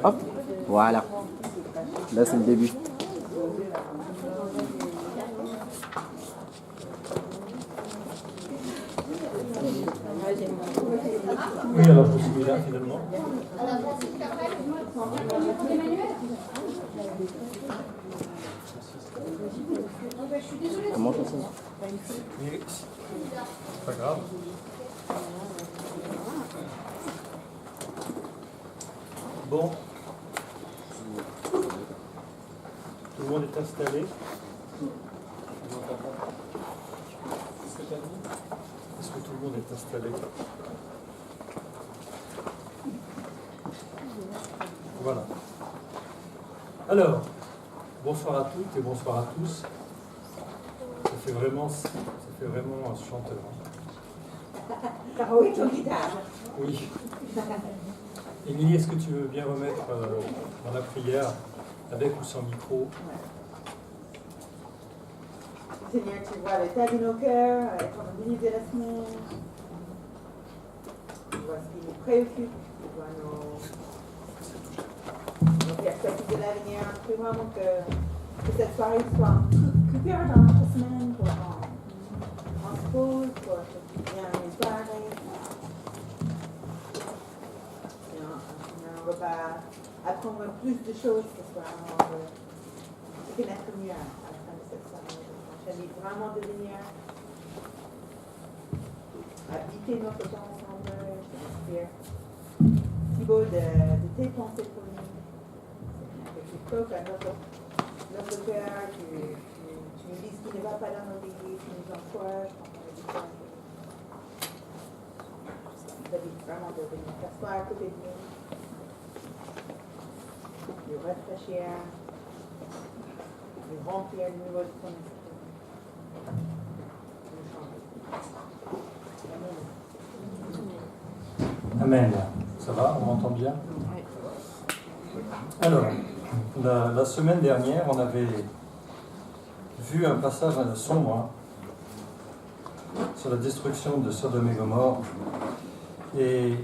Hop, voilà. Là, c'est le début. Oui, alors je suis là finalement. Comment ça se Oui, c'est pas grave. Bon. Tout le monde est installé. Est-ce que tout le monde est installé? Voilà. Alors, bonsoir à toutes et bonsoir à tous. Ça fait vraiment un chanteur. Oui, ton guitare. Oui. Émilie, est-ce que tu veux bien remettre dans la prière, avec ou sans micro? Seigneur, tu vois l'état de nos cœurs, ton bénédiction de la semaine. Tu vois ce qui nous préoccupe, tu vois nos perspectives de l'avenir. Tu vois donc que cette soirée soit un coup de cœur dans notre semaine, pour on se pose, pour bien une soirée. On va pas apprendre plus de choses ce soir. On va se connaître mieux à la fin de cette soirée. J'invite vraiment de venir habiter notre temps ensemble. Je t'inspire, Thibaut, de tes pensées pour nous. Que tu toques à notre cœur, tu nous dises ce qui ne va pas dans nos vies, tu nous encourages quand on est du cœur. Je t'invite vraiment de venir t'asseoir à côté de nous. De réfléchir, de remplir le niveau de ton esprit, de changer. Amen. Ça va? On m'entend bien? Alors, la semaine dernière, on avait vu un passage sombre sur la destruction de Sodome et Gomorrhe. Et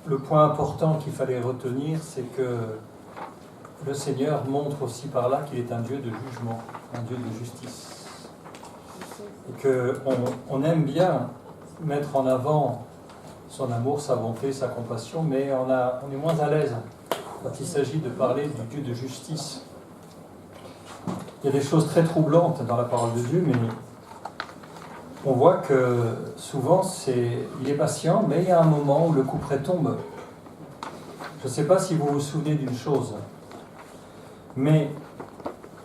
le point important qu'il fallait retenir, c'est que le Seigneur montre aussi par là qu'il est un Dieu de jugement, un Dieu de justice. Et qu'on aime bien mettre en avant son amour, sa bonté, sa compassion, mais on est moins à l'aise quand il s'agit de parler du Dieu de justice. Il y a des choses très troublantes dans la parole de Dieu, mais on voit que souvent il est patient, mais il y a un moment où le couperet tombe. Je ne sais pas si vous vous souvenez d'une chose, mais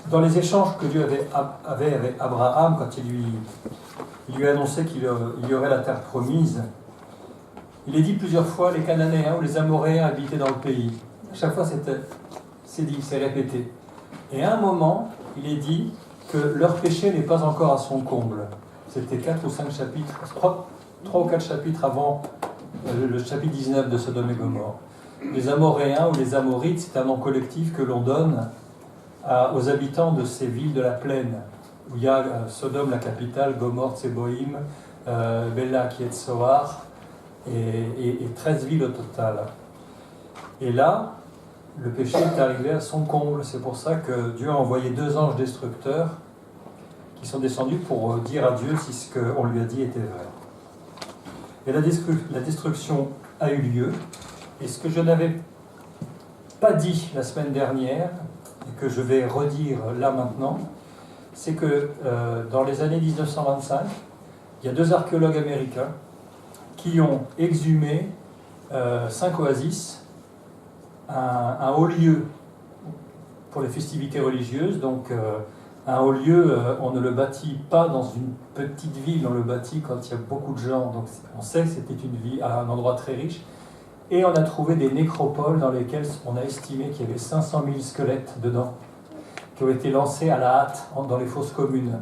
dans les échanges que Dieu avait avec Abraham, quand il lui annonçait qu'il y aurait la terre promise, il est dit plusieurs fois les Cananéens ou les Amoréens habitaient dans le pays. À chaque fois, c'est répété. Et à un moment, il est dit que leur péché n'est pas encore à son comble. C'était 4 ou 5 chapitres, 3 ou 4 chapitres avant le chapitre 19 de Sodome et Gomorrhe. Les Amoréens ou les Amorites, c'est un nom collectif que l'on donne aux habitants de ces villes de la plaine, où il y a Sodome, la capitale, Gomorrhe, Tséboïm, Bella, qui est Tsoar, et 13 villes au total. Et là, le péché est arrivé à son comble. C'est pour ça que Dieu a envoyé 2 anges destructeurs qui sont descendus pour dire à Dieu si ce qu'on lui a dit était vrai. Et la destruction a eu lieu. Et ce que je n'avais pas dit la semaine dernière, et que je vais redire là maintenant, c'est que dans les années 1925, il y a 2 archéologues américains qui ont exhumé 5 oasis, un haut lieu pour les festivités religieuses. Donc un haut lieu, on ne le bâtit pas dans une petite ville, on le bâtit quand il y a beaucoup de gens. Donc on sait que c'était une ville, un endroit très riche. Et on a trouvé des nécropoles dans lesquelles on a estimé qu'il y avait 500 000 squelettes dedans, qui ont été lancés à la hâte dans les fosses communes.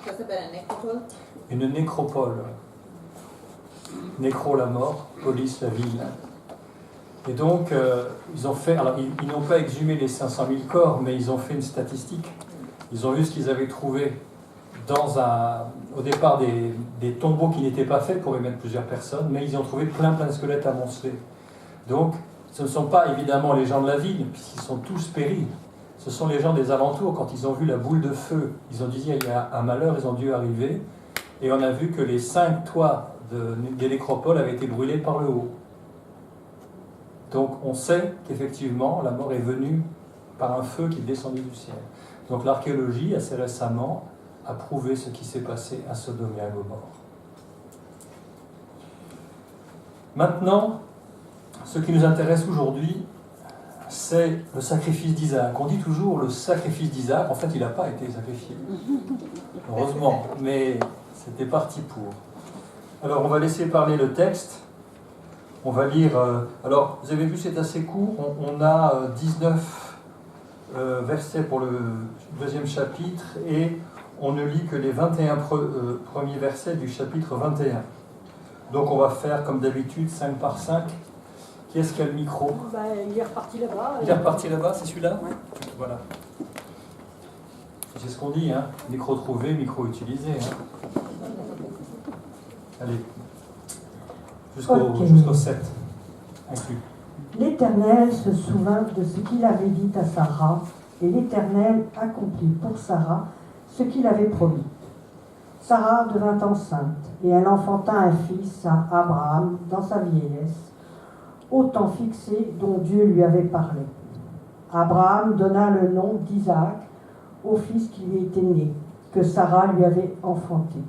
Ça s'appelle un nécropole? Une nécropole. Nécro, la mort, polis, la ville. Et donc, ils ont fait. Alors, ils n'ont pas exhumé les 500 000 corps, mais ils ont fait une statistique. Ils ont vu ce qu'ils avaient trouvé au départ des tombeaux qui n'étaient pas faits pour y mettre plusieurs personnes, mais ils ont trouvé plein de squelettes amoncelés. Donc, Ce ne sont pas évidemment les gens de la ville, puisqu'ils sont tous péris. Ce sont les gens des alentours, quand ils ont vu la boule de feu, ils ont dit il y a un malheur, ils ont dû arriver, et on a vu que les 5 toits des nécropoles avaient été brûlés par le haut. Donc on sait qu'effectivement la mort est venue par un feu qui est descendu du ciel. Donc l'archéologie, assez récemment, a prouvé ce qui s'est passé à Sodome et à Gomorrhe. Maintenant, ce qui nous intéresse aujourd'hui, c'est le sacrifice d'Isaac. On dit toujours le sacrifice d'Isaac, en fait il n'a pas été sacrifié. Heureusement, mais c'était parti pour. Alors on va laisser parler le texte. On va lire, alors vous avez vu c'est assez court, on a 19 versets pour le deuxième chapitre et on ne lit que les 21 premiers versets du chapitre 21. Donc on va faire comme d'habitude 5 par 5. Qui est-ce qui a le micro ? Il est reparti là-bas. Il est reparti là-bas, c'est celui-là ? Ouais. Voilà. C'est ce qu'on dit, hein ? Micro trouvé, micro utilisé. Hein ? Allez. Jusqu'au 7. Inclus. L'Éternel se souvint de ce qu'il avait dit à Sarah, et l'Éternel accomplit pour Sarah ce qu'il avait promis. Sarah devint enceinte, et elle enfanta un fils à Abraham dans sa vieillesse, au temps fixé dont Dieu lui avait parlé. Abraham donna le nom d'Isaac au fils qui lui était né, que Sarah lui avait enfanté.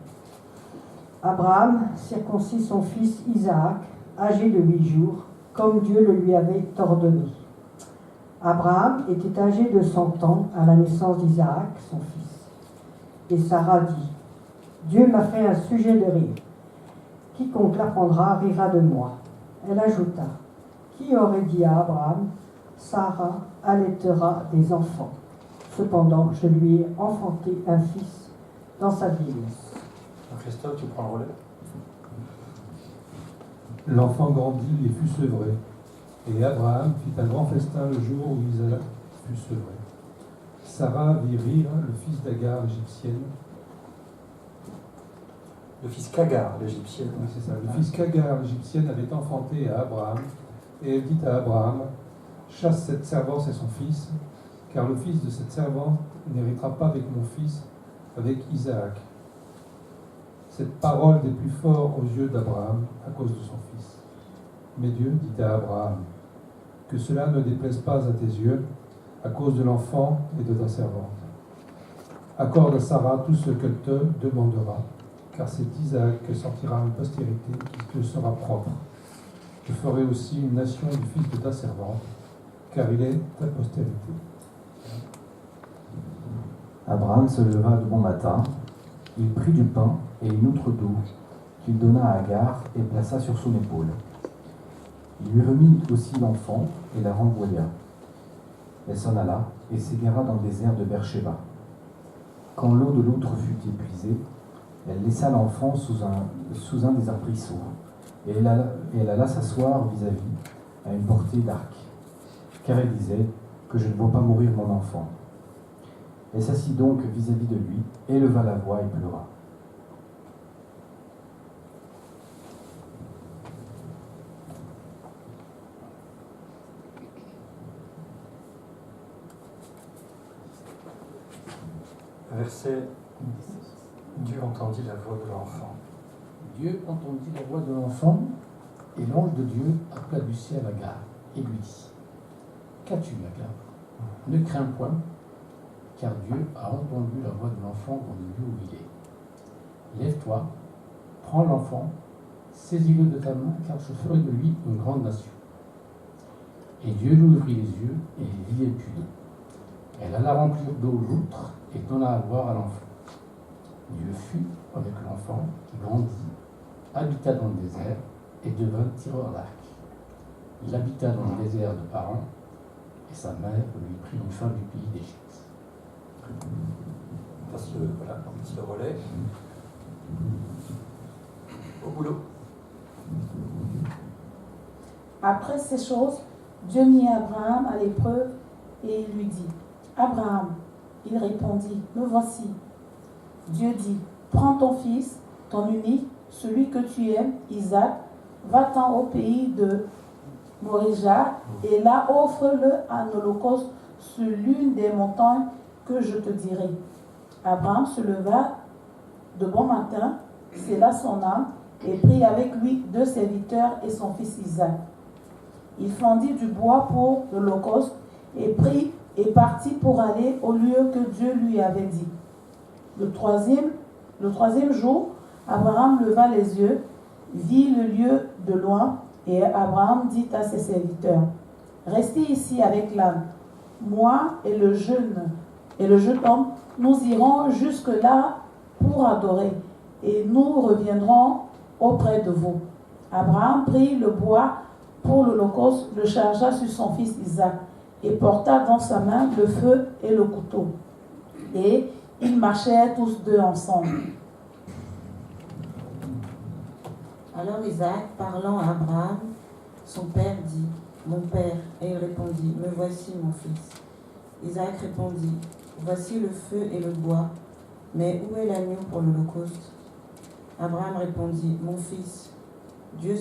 Abraham circoncit son fils Isaac, âgé de 8 jours, comme Dieu le lui avait ordonné. Abraham était âgé de 100 ans à la naissance d'Isaac, son fils. Et Sarah dit, « Dieu m'a fait un sujet de rire. Quiconque l'apprendra rira de moi. » Elle ajouta, « Qui aurait dit à Abraham, Sarah allaitera des enfants. Cependant, je lui ai enfanté un fils dans sa vieillesse. » Christophe, tu prends le relais. L'enfant grandit et fut sevré. Et Abraham fit un grand festin le jour où Isaac fut sevré. Sarah vit rire le fils d'Agar, l'égyptienne. Le fils qu'Agar, l'égyptienne. Oui, c'est ça. Le fils qu'Agar, l'égyptienne, avait enfanté à Abraham. Et elle dit à Abraham, chasse cette servante et son fils, car le fils de cette servante n'héritera pas avec mon fils, avec Isaac. Cette parole des plus forts aux yeux d'Abraham à cause de son fils. Mais Dieu dit à Abraham, que cela ne déplaise pas à tes yeux à cause de l'enfant et de ta servante. Accorde à Sarah tout ce qu'elle te demandera, car c'est d'Isaac que sortira une postérité qui te sera propre. Je ferai aussi une nation du fils de ta servante, car il est ta postérité. Abraham se leva de bon matin, il prit du pain et une outre d'eau qu'il donna à Agar et plaça sur son épaule. Il lui remit aussi l'enfant et la renvoya. Elle s'en alla et s'égara dans le désert de Beersheba. Quand l'eau de l'outre fut épuisée, elle laissa l'enfant sous un des arbrisseaux et elle alla s'asseoir vis-à-vis, à une portée d'arc, car elle disait que je ne vois pas mourir mon enfant. Elle s'assit donc vis-à-vis de lui, éleva la voix et pleura. Verset, Dieu entendit la voix de l'enfant. Dieu entendit la voix de l'enfant, et l'ange de Dieu appela du ciel Agar et lui dit, « Qu'as-tu, Agar ? Ne crains point, car Dieu a entendu la voix de l'enfant dans le lieu où il est. Lève-toi, prends l'enfant, saisis-le de ta main, car je ferai de lui une grande nation. » Et Dieu lui ouvrit les yeux, et il vit et put d'eau. Elle alla remplir d'eau l'outre, et donna à boire à l'enfant. Dieu fut avec l'enfant, qui grandit, habita dans le désert, et devint tireur d'arc. Il habita dans le désert de Paran, et sa mère lui prit une femme du pays d'Égypte. On passe le relais. Au boulot. Après ces choses, Dieu mit Abraham à l'épreuve et il lui dit, « Abraham !» Il répondit, « Me voici. » Dieu dit, « Prends ton fils, ton unique, celui que tu aimes, Isaac, va-t'en au pays de Morija, et là offre-le en holocauste sur l'une des montagnes que je te dirai. Abraham se leva de bon matin, scella son âme, et prit avec lui 2 serviteurs et son fils Isaac. Il fendit du bois pour l'holocauste et partit pour aller au lieu que Dieu lui avait dit. Le troisième jour, Abraham leva les yeux, vit le lieu de loin, et Abraham dit à ses serviteurs, « Restez ici avec l'âne. Moi et le jeune homme, nous irons jusque-là pour adorer, et nous reviendrons auprès de vous. » Abraham prit le bois pour l'holocauste, le chargea sur son fils Isaac, et porta dans sa main le feu et le couteau. Et ils marchèrent tous 2 ensemble. Alors Isaac, parlant à Abraham, son père, dit, « Mon père. » Et il répondit, « Me voici, mon fils. » Isaac répondit, « Voici le feu et le bois, mais où est l'agneau pour l'holocauste » Abraham répondit, « Mon fils, Dieu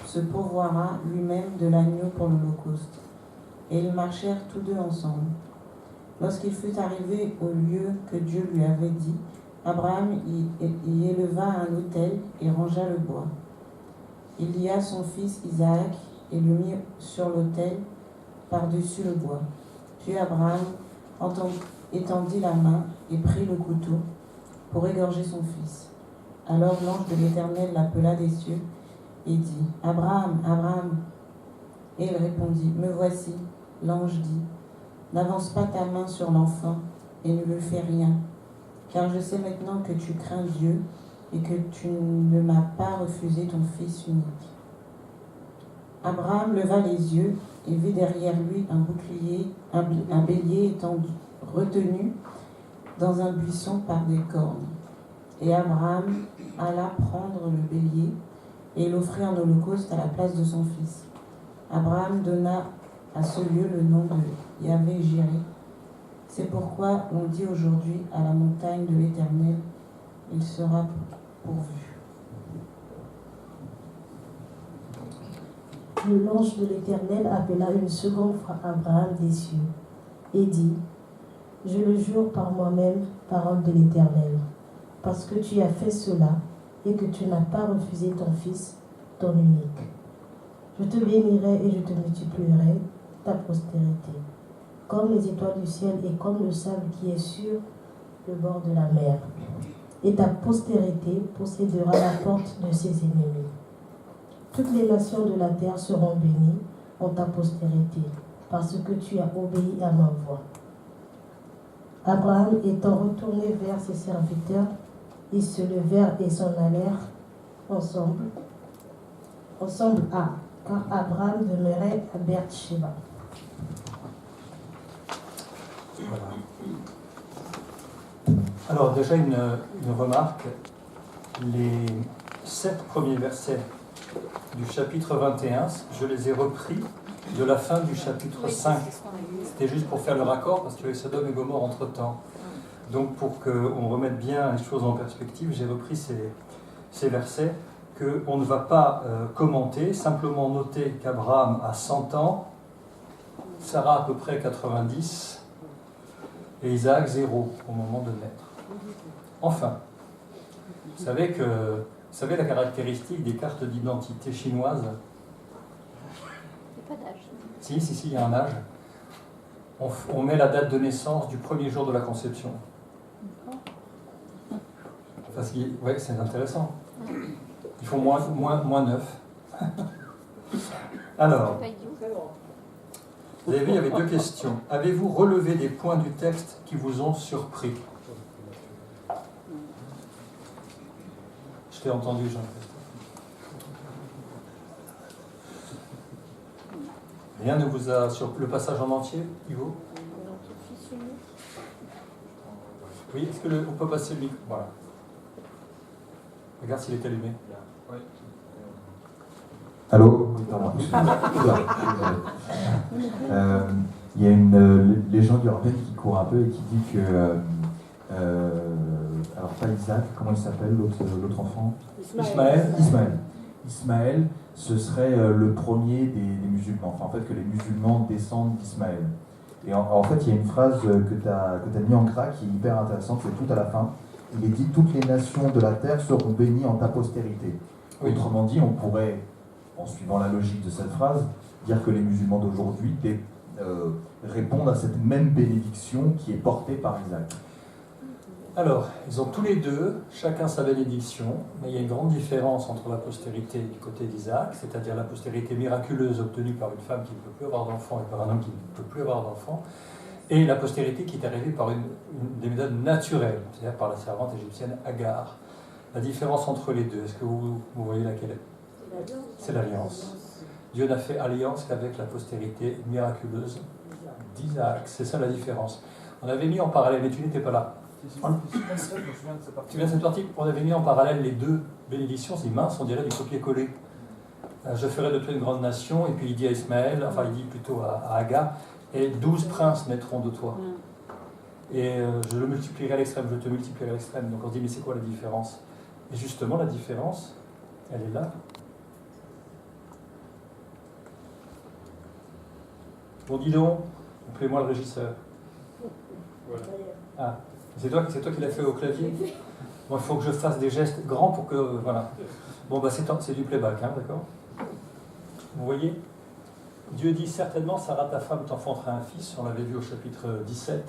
se pourvoira lui-même de l'agneau pour l'holocauste. » Et ils marchèrent tous 2 ensemble. Lorsqu'il fut arrivé au lieu que Dieu lui avait dit, Abraham y éleva un autel et rangea le bois. Il lia son fils Isaac et le mit sur l'autel par-dessus le bois. Puis Abraham étendit la main et prit le couteau pour égorger son fils. Alors l'ange de l'Éternel l'appela des cieux et dit, « Abraham, Abraham !» Et il répondit, « Me voici. » L'ange dit, « N'avance pas ta main sur l'enfant et ne lui fais rien, car je sais maintenant que tu crains Dieu et que tu ne m'as pas refusé ton fils unique. » Abraham leva les yeux et vit derrière lui un bélier étendu, retenu dans un buisson par des cornes. Et Abraham alla prendre le bélier et l'offrit en holocauste à la place de son fils. Abraham donna à ce lieu le nom de Yahvé-Jiré. C'est pourquoi on dit aujourd'hui à la montagne de l'Éternel, il sera pourvu. L'ange de l'Éternel appela une seconde fois Abraham des cieux et dit, « Je le jure par moi-même, parole de l'Éternel, parce que tu as fait cela et que tu n'as pas refusé ton fils, ton unique. Je te bénirai et je te multiplierai ta postérité, comme les étoiles du ciel et comme le sable qui est sur le bord de la mer. Et ta postérité possédera la porte de ses ennemis. Toutes les nations de la terre seront bénies en ta postérité, parce que tu as obéi à ma voix. » Abraham étant retourné vers ses serviteurs, ils se levèrent et s'en allèrent ensemble car Abraham demeurait à Beersheba. Voilà. Alors déjà une remarque, les 7 premiers versets du chapitre 21, je les ai repris de la fin du chapitre 5. C'était juste pour faire le raccord parce qu'il y avait Sodome et Gomorrhe entre-temps. Donc pour qu'on remette bien les choses en perspective, j'ai repris ces versets qu'on ne va pas commenter, simplement noter qu'Abraham a 100 ans, Sarah à peu près 90 et Isaac 0 au moment de naître. Enfin, vous savez la caractéristique des cartes d'identité chinoises? Il n'y a pas d'âge. Si, il y a un âge. On met la date de naissance du premier jour de la conception. Parce que, ouais, c'est intéressant. Il faut moins 9. Alors, vous avez vu, il y avait 2 questions. Avez-vous relevé des points du texte qui vous ont surpris? Je t'ai entendu, Jean-Christophe. Rien ne vous a... Sur le passage en entier, Ivo? Oui, est-ce qu'on peut passer le micro? Voilà. Regarde s'il est allumé. Allô? Oui, pardon. Il y a une légende urbaine qui court un peu et qui dit que... alors pas Isaac, comment il s'appelle l'autre enfant? Ismaël. Ismaël, ce serait le premier des musulmans. Enfin, en fait, que les musulmans descendent d'Ismaël. Et en fait, il y a une phrase que tu as mis en gras qui est hyper intéressante, c'est tout à la fin. Il est dit « Toutes les nations de la terre seront bénies en ta postérité ». Oui. Autrement dit, on pourrait, en suivant la logique de cette phrase, dire que les musulmans d'aujourd'hui répondent à cette même bénédiction qui est portée par Isaac. Alors, ils ont tous les deux, chacun sa bénédiction, mais il y a une grande différence entre la postérité du côté d'Isaac, c'est-à-dire la postérité miraculeuse obtenue par une femme qui ne peut plus avoir d'enfant et par un homme qui ne peut plus avoir d'enfant, et la postérité qui est arrivée par des méthodes naturelles, c'est-à-dire par la servante égyptienne Agar. La différence entre les deux, est-ce que vous voyez laquelle est? C'est l'alliance. Dieu n'a fait alliance qu'avec la postérité miraculeuse d'Isaac. C'est ça la différence. On avait mis en parallèle, mais tu n'étais pas là. Tu viens de cette partie? On avait mis en parallèle les deux bénédictions, c'est mince, on dirait du copier-coller. Je ferai de toi une grande nation, et puis il dit à Ismaël, enfin il dit plutôt à Agar, et 12 princes naîtront de toi. Et je le multiplierai à l'extrême, je te multiplierai à l'extrême. Donc on se dit, mais c'est quoi la différence? Et justement, la différence, elle est là. Bon, dis donc, appelez-moi le régisseur. Voilà. Ah, c'est toi qui l'as fait au clavier? Bon, il faut que je fasse des gestes grands pour que... voilà. Bon, bah c'est du playback, hein, d'accord? Vous voyez? Dieu dit, certainement, Sarah, ta femme, t'enfantera un fils, on l'avait vu au chapitre 17,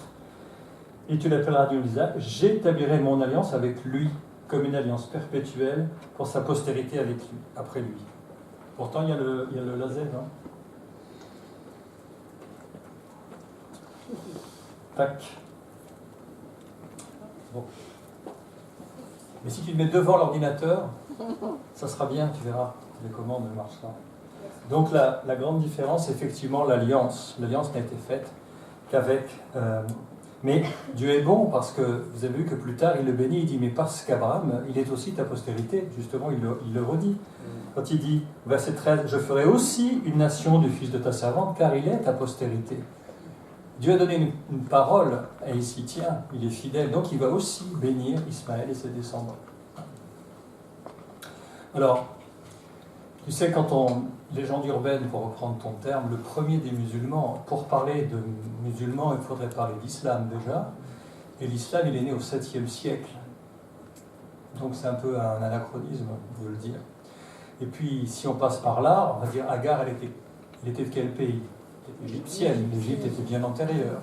et tu l'appelleras Dieu Isaac, j'établirai mon alliance avec lui, comme une alliance perpétuelle pour sa postérité avec lui, après lui. Pourtant, il y a le laser, non? Tac. Bon. Mais si tu te mets devant l'ordinateur, ça sera bien, tu verras, les commandes ne marchent pas. Donc la grande différence, c'est effectivement l'alliance. L'alliance n'a été faite qu'avec... mais Dieu est bon parce que vous avez vu que plus tard il le bénit, il dit mais parce qu'Abraham, il est aussi ta postérité, justement il le redit. Quand il dit, verset 13, je ferai aussi une nation du fils de ta servante car il est ta postérité. Dieu a donné une parole et il s'y tient, il est fidèle, donc il va aussi bénir Ismaël et ses descendants. Alors, tu sais, légende urbaine, pour reprendre ton terme, le premier des musulmans, pour parler de musulmans, il faudrait parler d'islam déjà, et l'islam, il est né au 7e siècle. Donc c'est un peu un anachronisme, on veut le dire. Et puis, si on passe par là, on va dire, Agar, elle était de quel pays? Elle était égyptienne, l'Égypte était bien antérieure.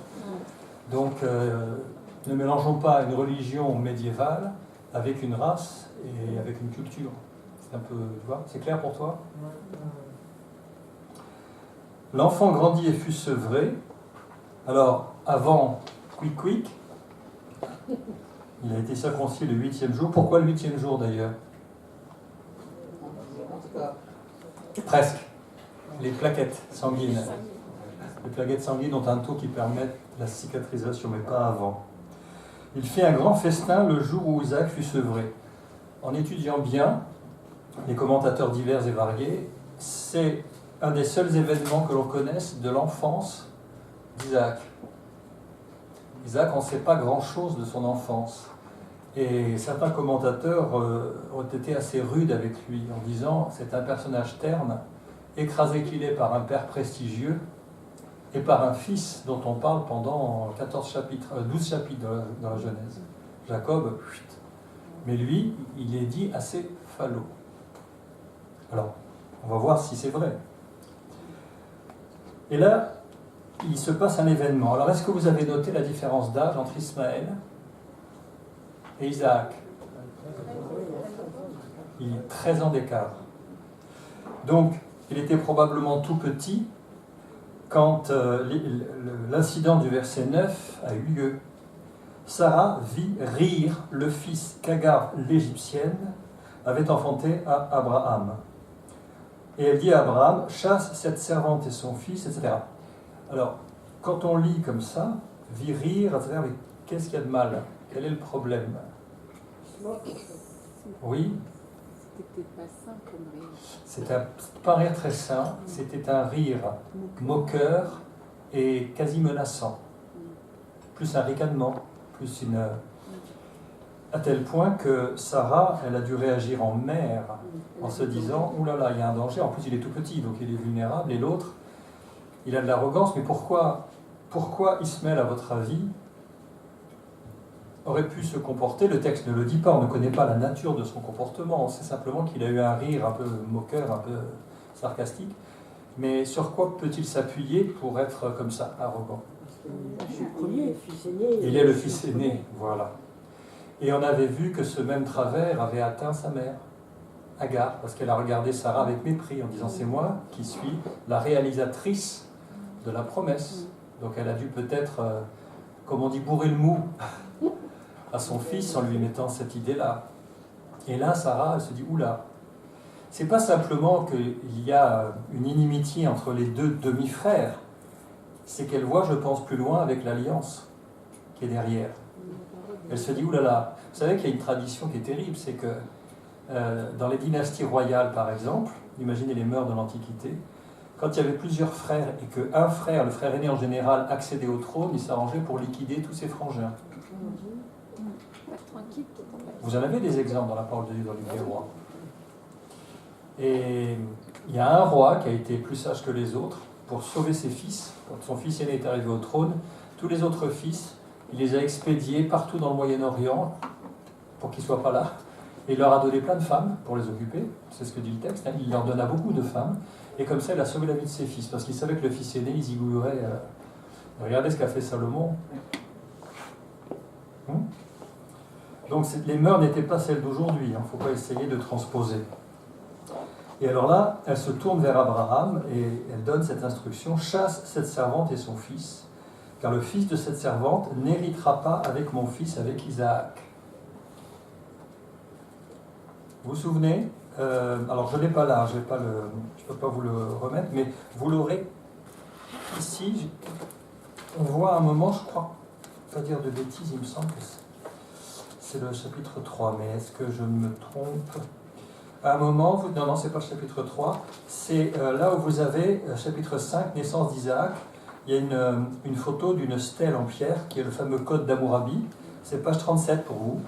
Donc, ne mélangeons pas une religion médiévale avec une race et avec une culture. C'est un peu, tu vois, c'est clair pour toi? L'enfant grandit et fut sevré. Alors, avant quick, il a été circoncis le 8e jour. Pourquoi le 8e jour d'ailleurs? Presque. Les plaquettes sanguines. Les plaquettes sanguines ont un taux qui permet la cicatrisation, mais pas avant. Il fit un grand festin le jour où Isaac fut sevré. En étudiant bien, les commentateurs divers et variés, c'est un des seuls événements que l'on connaisse de l'enfance d'Isaac. Isaac, on ne sait pas grand-chose de son enfance. Et certains commentateurs ont été assez rudes avec lui en disant c'est un personnage terne, écrasé qu'il est par un père prestigieux et par un fils dont on parle pendant 12 chapitres dans la Genèse. Jacob, mais lui, il est dit assez falot. Alors, on va voir si c'est vrai. Et là, il se passe un événement. Alors, est-ce que vous avez noté la différence d'âge entre Ismaël et Isaac? Il y a 13 ans d'écart. Donc, il était probablement tout petit quand l'incident du verset 9 a eu lieu. Sarah vit rire le fils qu'Agar l'Égyptienne avait enfanté à Abraham. Et elle dit à Abraham, chasse cette servante et son fils, etc. Alors, quand on lit comme ça, vit rire, etc., mais qu'est-ce qu'il y a de mal? Quel est le problème? Oui? C'était pas sain comme rire. C'était pas un rire très sain, c'était un rire moqueur et quasi menaçant. Plus un ricanement, plus une... À tel point que Sarah, elle a dû réagir en mère, en se disant « Ouh là là, il y a un danger ». En plus, il est tout petit, donc il est vulnérable. Et l'autre, il a de l'arrogance. Mais pourquoi Ismaël, à votre avis, aurait pu se comporter? Le texte ne le dit pas, on ne connaît pas la nature de son comportement. On sait simplement qu'il a eu un rire un peu moqueur, un peu sarcastique. Mais sur quoi peut-il s'appuyer pour être comme ça, arrogant? Il est le fils aîné, voilà. Et on avait vu que ce même travers avait atteint sa mère, Agar, parce qu'elle a regardé Sarah avec mépris en disant « c'est moi qui suis la réalisatrice de la promesse ». Donc elle a dû peut-être, comme on dit, bourrer le mou à son fils en lui mettant cette idée-là. Et là, Sarah, elle se dit « oula ». C'est pas simplement qu'il y a une inimitié entre les deux demi-frères, c'est qu'elle voit, je pense, plus loin avec l'alliance qui est derrière. Elle se dit, oulala, vous savez qu'il y a une tradition qui est terrible, c'est que dans les dynasties royales, par exemple, imaginez les mœurs de l'Antiquité, quand il y avait plusieurs frères et qu'un frère, le frère aîné en général, accédait au trône, il s'arrangeait pour liquider tous ses frangins. Vous en avez des exemples dans la parole de Dieu dans le livre des rois. Et il y a un roi qui a été plus sage que les autres pour sauver ses fils. Quand son fils aîné est arrivé au trône, tous les autres fils, il les a expédiés partout dans le Moyen-Orient pour qu'ils ne soient pas là. Et il leur a donné plein de femmes pour les occuper, c'est ce que dit le texte. Il leur donna beaucoup de femmes. Et comme ça, il a sauvé la vie de ses fils, parce qu'il savait que le fils aîné, il zigouillerait. Regardez ce qu'a fait Salomon. Donc les mœurs n'étaient pas celles d'aujourd'hui, il ne faut pas essayer de transposer. Et alors là, elle se tourne vers Abraham et elle donne cette instruction, chasse cette servante et son fils, car le fils de cette servante n'héritera pas avec mon fils, avec Isaac. Vous vous souvenez alors je ne l'ai pas là, je ne peux pas vous le remettre, mais vous l'aurez ici. On voit un moment, je crois, pas dire de bêtises, il me semble que c'est le chapitre 3, mais est-ce que je me trompe? À un moment, non, c'est pas le chapitre 3, c'est là où vous avez, chapitre 5, naissance d'Isaac, il y a une photo d'une stèle en pierre, qui est le fameux code d'Hammurabi, c'est page 37 pour vous.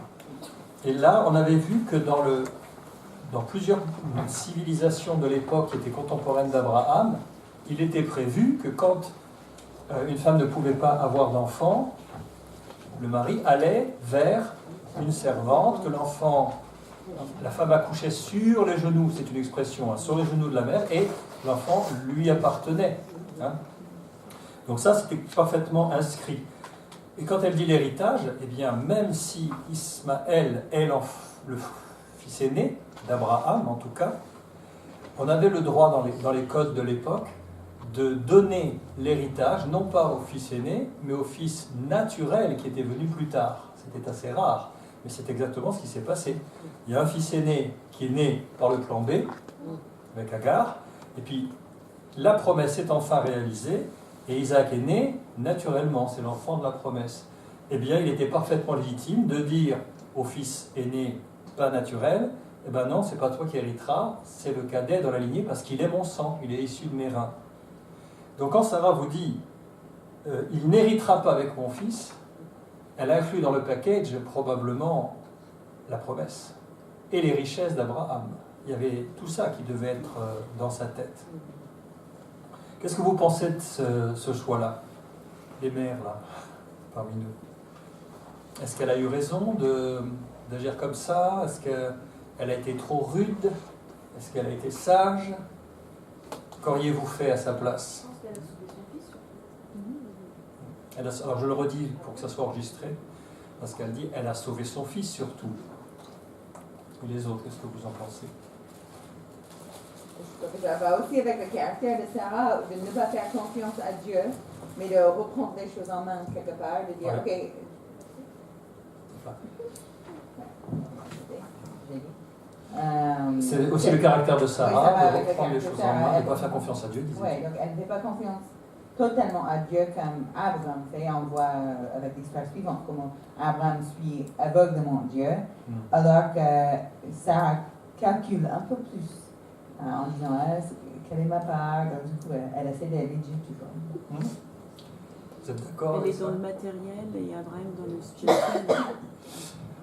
Et là, on avait vu que dans plusieurs civilisations de l'époque qui étaient contemporaines d'Abraham, il était prévu que quand une femme ne pouvait pas avoir d'enfant, le mari allait vers une servante, que la femme accouchait sur les genoux, c'est une expression, sur les genoux de la mère, et l'enfant lui appartenait. Donc ça, c'était parfaitement inscrit. Et quand elle dit l'héritage, eh bien, même si Ismaël est le fils aîné d'Abraham, en tout cas, on avait le droit dans les codes de l'époque de donner l'héritage, non pas au fils aîné, mais au fils naturel qui était venu plus tard. C'était assez rare, mais c'est exactement ce qui s'est passé. Il y a un fils aîné qui est né par le plan B, avec Agar, et puis la promesse est enfin réalisée, et Isaac est né naturellement, c'est l'enfant de la promesse. Eh bien, il était parfaitement légitime de dire au fils aîné pas naturel, eh bien non, c'est pas toi qui hériteras, c'est le cadet dans la lignée parce qu'il est mon sang, il est issu de mes reins. Donc quand Sarah vous dit il n'héritera pas avec mon fils, elle inclut dans le package probablement la promesse et les richesses d'Abraham. Il y avait tout ça qui devait être dans sa tête. Qu'est-ce que vous pensez de ce choix-là? Les mères, là, parmi nous. Est-ce qu'elle a eu raison d'agir comme ça? Est-ce qu'elle a été trop rude? Est-ce qu'elle a été sage? Qu'auriez-vous fait à sa place? Alors je le redis pour que ça soit enregistré, parce qu'elle dit elle a sauvé son fils surtout. Et les autres, qu'est-ce que vous en pensez? Ça va aussi avec le caractère de Sarah, de ne pas faire confiance à Dieu, mais de reprendre les choses en main quelque part, de dire ok. C'est aussi le caractère de Sarah, de reprendre les choses en main et ne pas faire confiance à Dieu. Oui, donc elle ne fait pas confiance totalement à Dieu comme Abraham fait. On voit avec l'histoire suivante comment Abraham suit aveuglément Dieu, alors que Sarah calcule un peu plus en disant quelle est ma part, donc du coup elle essaie d'aider Dieu toujours. Vous êtes d'accord? Elle est dans le matériel et Abraham dans le spirituel.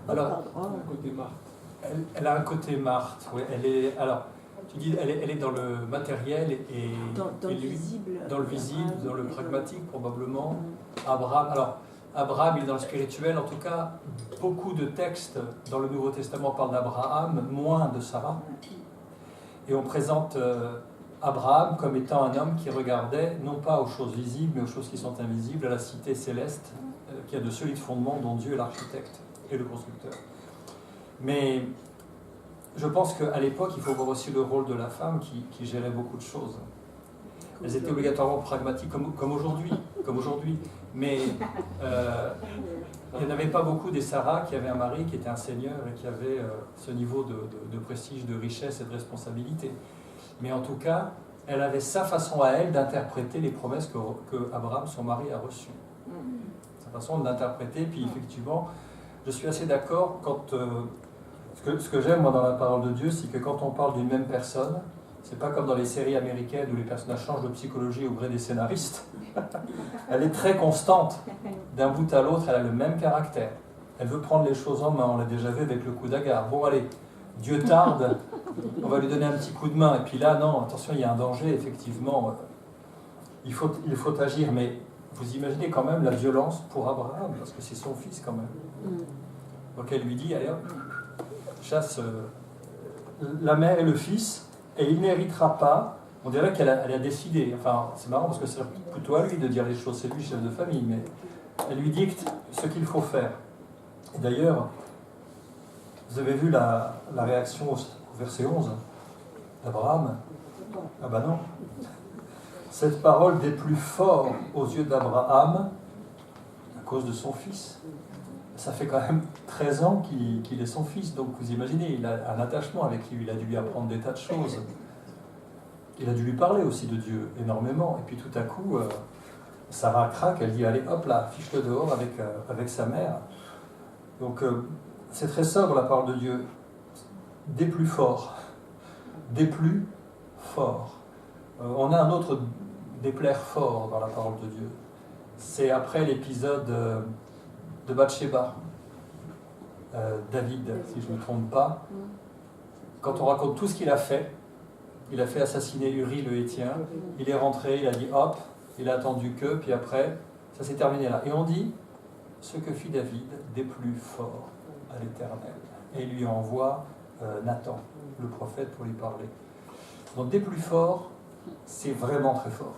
Alors, Un côté Marthe. elle a un côté Marthe. Oui, alors, tu dis, elle est dans le matériel et Dans et le lui, visible. dans le visible, dans le pragmatique probablement. Abraham, il est dans le spirituel. En tout cas, beaucoup de textes dans le Nouveau Testament parlent d'Abraham, moins de Sarah. Et on présente Abraham comme étant un homme qui regardait non pas aux choses visibles, mais aux choses qui sont invisibles, à la cité céleste, qui a de solides fondements dont Dieu est l'architecte et le constructeur. Mais je pense qu'à l'époque, il faut voir aussi le rôle de la femme qui gérait beaucoup de choses. Elles étaient obligatoirement pragmatiques comme aujourd'hui. Mais il n'y en avait pas beaucoup des Sarah qui avaient un mari qui était un seigneur et qui avait ce niveau de prestige, de richesse et de responsabilité. Mais en tout cas, elle avait sa façon à elle d'interpréter les promesses que Abraham, son mari, a reçues. Sa façon d'interpréter, puis effectivement, je suis assez d'accord quand... ce que j'aime, moi, dans la parole de Dieu, c'est que quand on parle d'une même personne, c'est pas comme dans les séries américaines où les personnages changent de psychologie au gré des scénaristes. Elle est très constante. D'un bout à l'autre, elle a le même caractère. Elle veut prendre les choses en main. On l'a déjà vu avec le coup d'Agar. Bon, allez, Dieu tarde, on va lui donner un petit coup de main. Et puis là, non, attention, il y a un danger, effectivement. Il faut agir. Mais vous imaginez quand même la violence pour Abraham, parce que c'est son fils quand même. Donc elle lui dit, allez hop, chasse la mère et le fils, et il n'héritera pas. On dirait qu'elle a décidé. Enfin, c'est marrant parce que c'est plutôt à lui de dire les choses, c'est lui chef de famille, mais elle lui dicte ce qu'il faut faire. Et d'ailleurs, vous avez vu la réaction au verset 11 d'Abraham. Ah ben non. Cette parole des plus forts aux yeux d'Abraham à cause de son fils. Ça fait quand même 13 ans qu'il est son fils, donc vous imaginez, il a un attachement avec lui, il a dû lui apprendre des tas de choses. Il a dû lui parler aussi de Dieu énormément. Et puis tout à coup, Sarah craque, elle dit, allez hop là, fiche-le dehors avec sa mère. Donc c'est très sobre la parole de Dieu. Des plus forts. Des plus forts. On a un autre déplaire fort dans la parole de Dieu. C'est après l'épisode de Bathsheba, David, si je ne me trompe pas. Quand on raconte tout ce qu'il a fait assassiner Uri le Héthien, il est rentré, il a dit hop, il a attendu que, puis après, ça s'est terminé là. Et on dit ce que fit David des plus forts à l'Éternel. Et il lui envoie Nathan, le prophète, pour lui parler. Donc des plus forts, c'est vraiment très fort.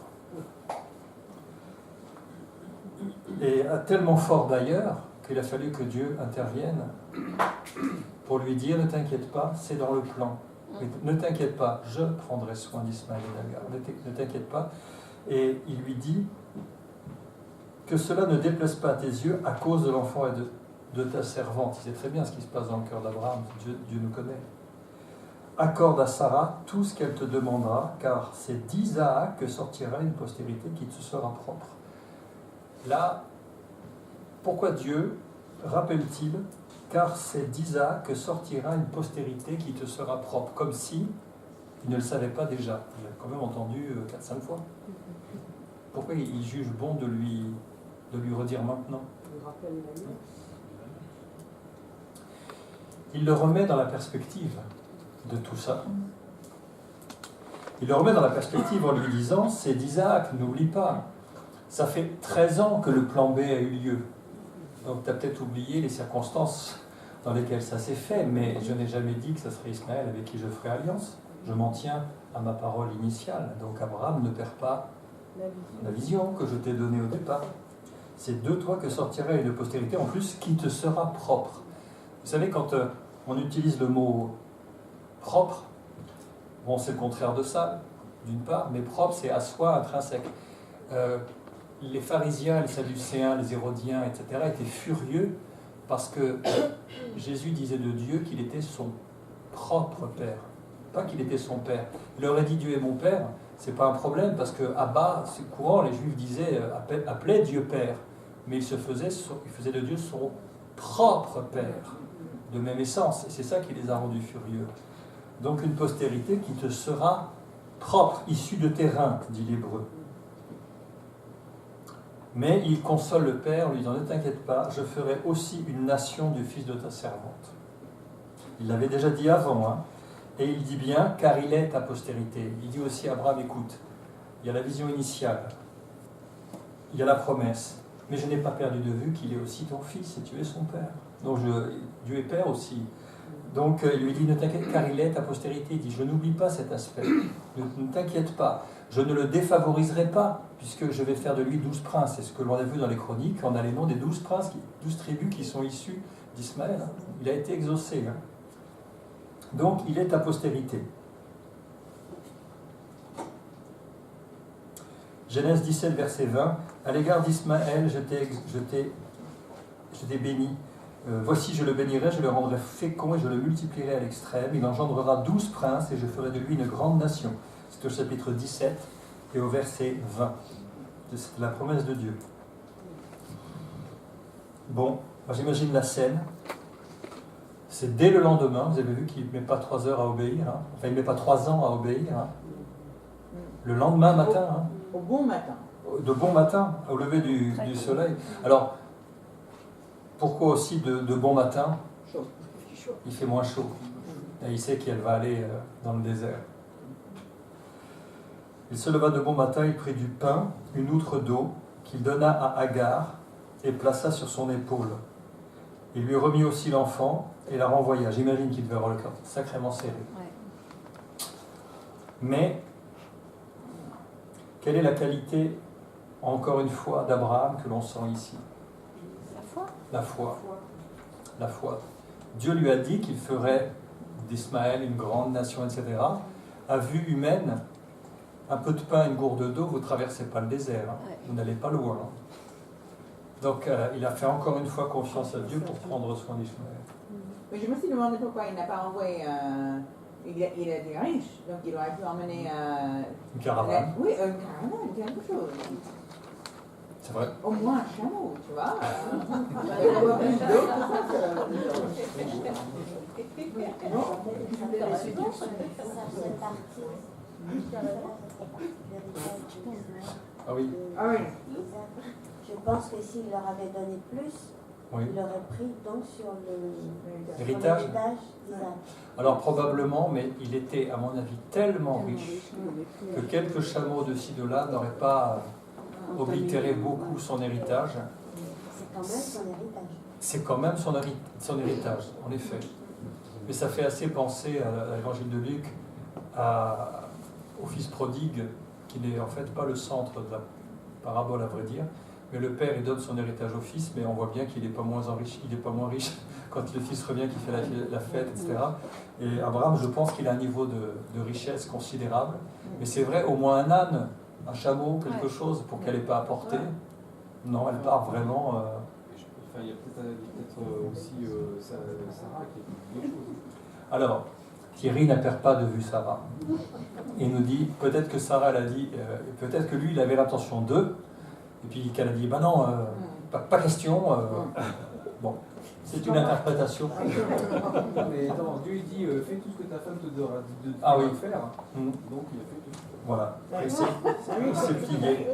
Et tellement fort d'ailleurs qu'il a fallu que Dieu intervienne pour lui dire, ne t'inquiète pas, c'est dans le plan. Ne t'inquiète pas, je prendrai soin d'Ismaël et d'Agar. Ne t'inquiète pas. Et il lui dit que cela ne déplaise pas à tes yeux à cause de l'enfant et de ta servante. Il sait très bien ce qui se passe dans le cœur d'Abraham. Dieu nous connaît. Accorde à Sarah tout ce qu'elle te demandera, car c'est d'Isaac que sortira une postérité qui te sera propre. Là, pourquoi Dieu rappelle-t-il, car c'est d'Isaac que sortira une postérité qui te sera propre, comme si il ne le savait pas déjà. Il a quand même entendu 4-5 fois. Pourquoi il juge bon de lui redire maintenant? Il le remet dans la perspective de tout ça. Il le remet dans la perspective en lui disant, c'est d'Isaac, n'oublie pas. Ça fait 13 ans que le plan B a eu lieu. Donc tu as peut-être oublié les circonstances dans lesquelles ça s'est fait, mais je n'ai jamais dit que ce serait Ismaël avec qui je ferai alliance. Je m'en tiens à ma parole initiale. Donc Abraham ne perd pas la vision que je t'ai donnée au départ. C'est de toi que sortira une postérité, en plus, qui te sera propre. Vous savez, quand on utilise le mot propre, bon, c'est le contraire de ça, d'une part, mais propre, c'est à soi, intrinsèque. Les pharisiens, les sadducéens, les hérodiens, etc., étaient furieux parce que Jésus disait de Dieu qu'il était son propre Père, pas qu'il était son Père. Il aurait dit Dieu est mon Père, c'est pas un problème parce que Abba, c'est courant, les Juifs disaient, appelaient Dieu Père, mais il faisait de Dieu son propre Père, de même essence, et c'est ça qui les a rendus furieux. Donc une postérité qui te sera propre, issue de tes reins, dit l'Hébreu. Mais il console le père en lui disant, ne t'inquiète pas, je ferai aussi une nation du fils de ta servante. Il l'avait déjà dit avant, hein. Et il dit bien, car il est ta postérité. Il dit aussi à Abraham, écoute, il y a la vision initiale, il y a la promesse, mais je n'ai pas perdu de vue qu'il est aussi ton fils et tu es son père. Donc Dieu est père aussi. Donc il lui dit, ne t'inquiète, car il est ta postérité. Il dit, je n'oublie pas cet aspect, ne t'inquiète pas, je ne le défavoriserai pas, puisque je vais faire de lui 12 princes. C'est ce que l'on a vu dans les chroniques, on a les noms des 12 princes, 12 tribus qui sont issues d'Ismaël. Il a été exaucé. Hein. Donc il est ta postérité. Genèse 17, verset 20. À l'égard d'Ismaël, je t'ai béni. Voici, je le bénirai, je le rendrai fécond et je le multiplierai à l'extrême. Il engendrera 12 princes et je ferai de lui une grande nation. C'est au chapitre 17 et au verset 20. C'est la promesse de Dieu. Bon, j'imagine la scène. C'est dès le lendemain, vous avez vu qu'il ne met pas 3 heures à obéir. Hein. Enfin, il ne met pas 3 ans à obéir. Hein. Le lendemain matin. Hein. Au bon matin. De bon matin, au lever du soleil. Alors, pourquoi aussi de bon matin? Chaud. Il fait moins chaud. Et il sait qu'elle va aller dans le désert. Il se leva de bon matin, il prit du pain, une outre d'eau, qu'il donna à Agar et plaça sur son épaule. Il lui remit aussi l'enfant et la renvoya. J'imagine qu'il devait avoir le cœur sacrément serré. Ouais. Mais, quelle est la qualité, encore une fois, d'Abraham que l'on sent ici? La foi. La foi. La foi. Dieu lui a dit qu'il ferait d'Ismaël une grande nation, etc. À vue humaine, un peu de pain, une gourde d'eau, vous ne traversez pas le désert. Hein. Ouais. Vous n'allez pas loin. Hein. Donc, il a fait encore une fois confiance à Dieu pour prendre soin d'Ismaël. Mais je me suis demandé pourquoi il n'a pas envoyé... il était riche, donc il aurait pu emmener... une caravane. Oui, une caravane, quelque chose. C'est vrai. Au moins un chameau, tu vois. Ah oui. Ah oui. Je pense que s'il leur avait donné plus, oui, il aurait pris donc sur l'héritage d'Isaac. Alors probablement, mais il était à mon avis tellement riche que quelques chameaux de ci de là n'auraient pas oblitéré beaucoup son héritage. C'est quand même son héritage. C'est quand même son héritage, en effet. Mais ça fait assez penser à l'évangile de Luc, au fils prodigue, qui n'est en fait pas le centre de la parabole à vrai dire. Mais le père, il donne son héritage au fils, mais on voit bien qu'il n'est pas moins riche quand le fils revient, qu'il fait la fête, etc. Et Abraham, je pense qu'il a un niveau de richesse considérable. Mais c'est vrai, au moins un âne, un chameau, quelque chose pour qu'elle n'ait pas apporté. Non, elle part vraiment... Enfin, il y a peut-être aussi Sarah qui est quelque chose. Alors, Thierry n'apperd pas de vue Sarah. Il nous dit, peut-être que Sarah, elle a dit, peut-être que lui, il avait l'intention d'eux, et puis qu'elle a dit, ben non, pas question. Bon, c'est une interprétation. Mais non, Dieu il dit, fais tout ce que ta femme te dira de faire. Donc il a fait tout. Voilà, il s'est plié.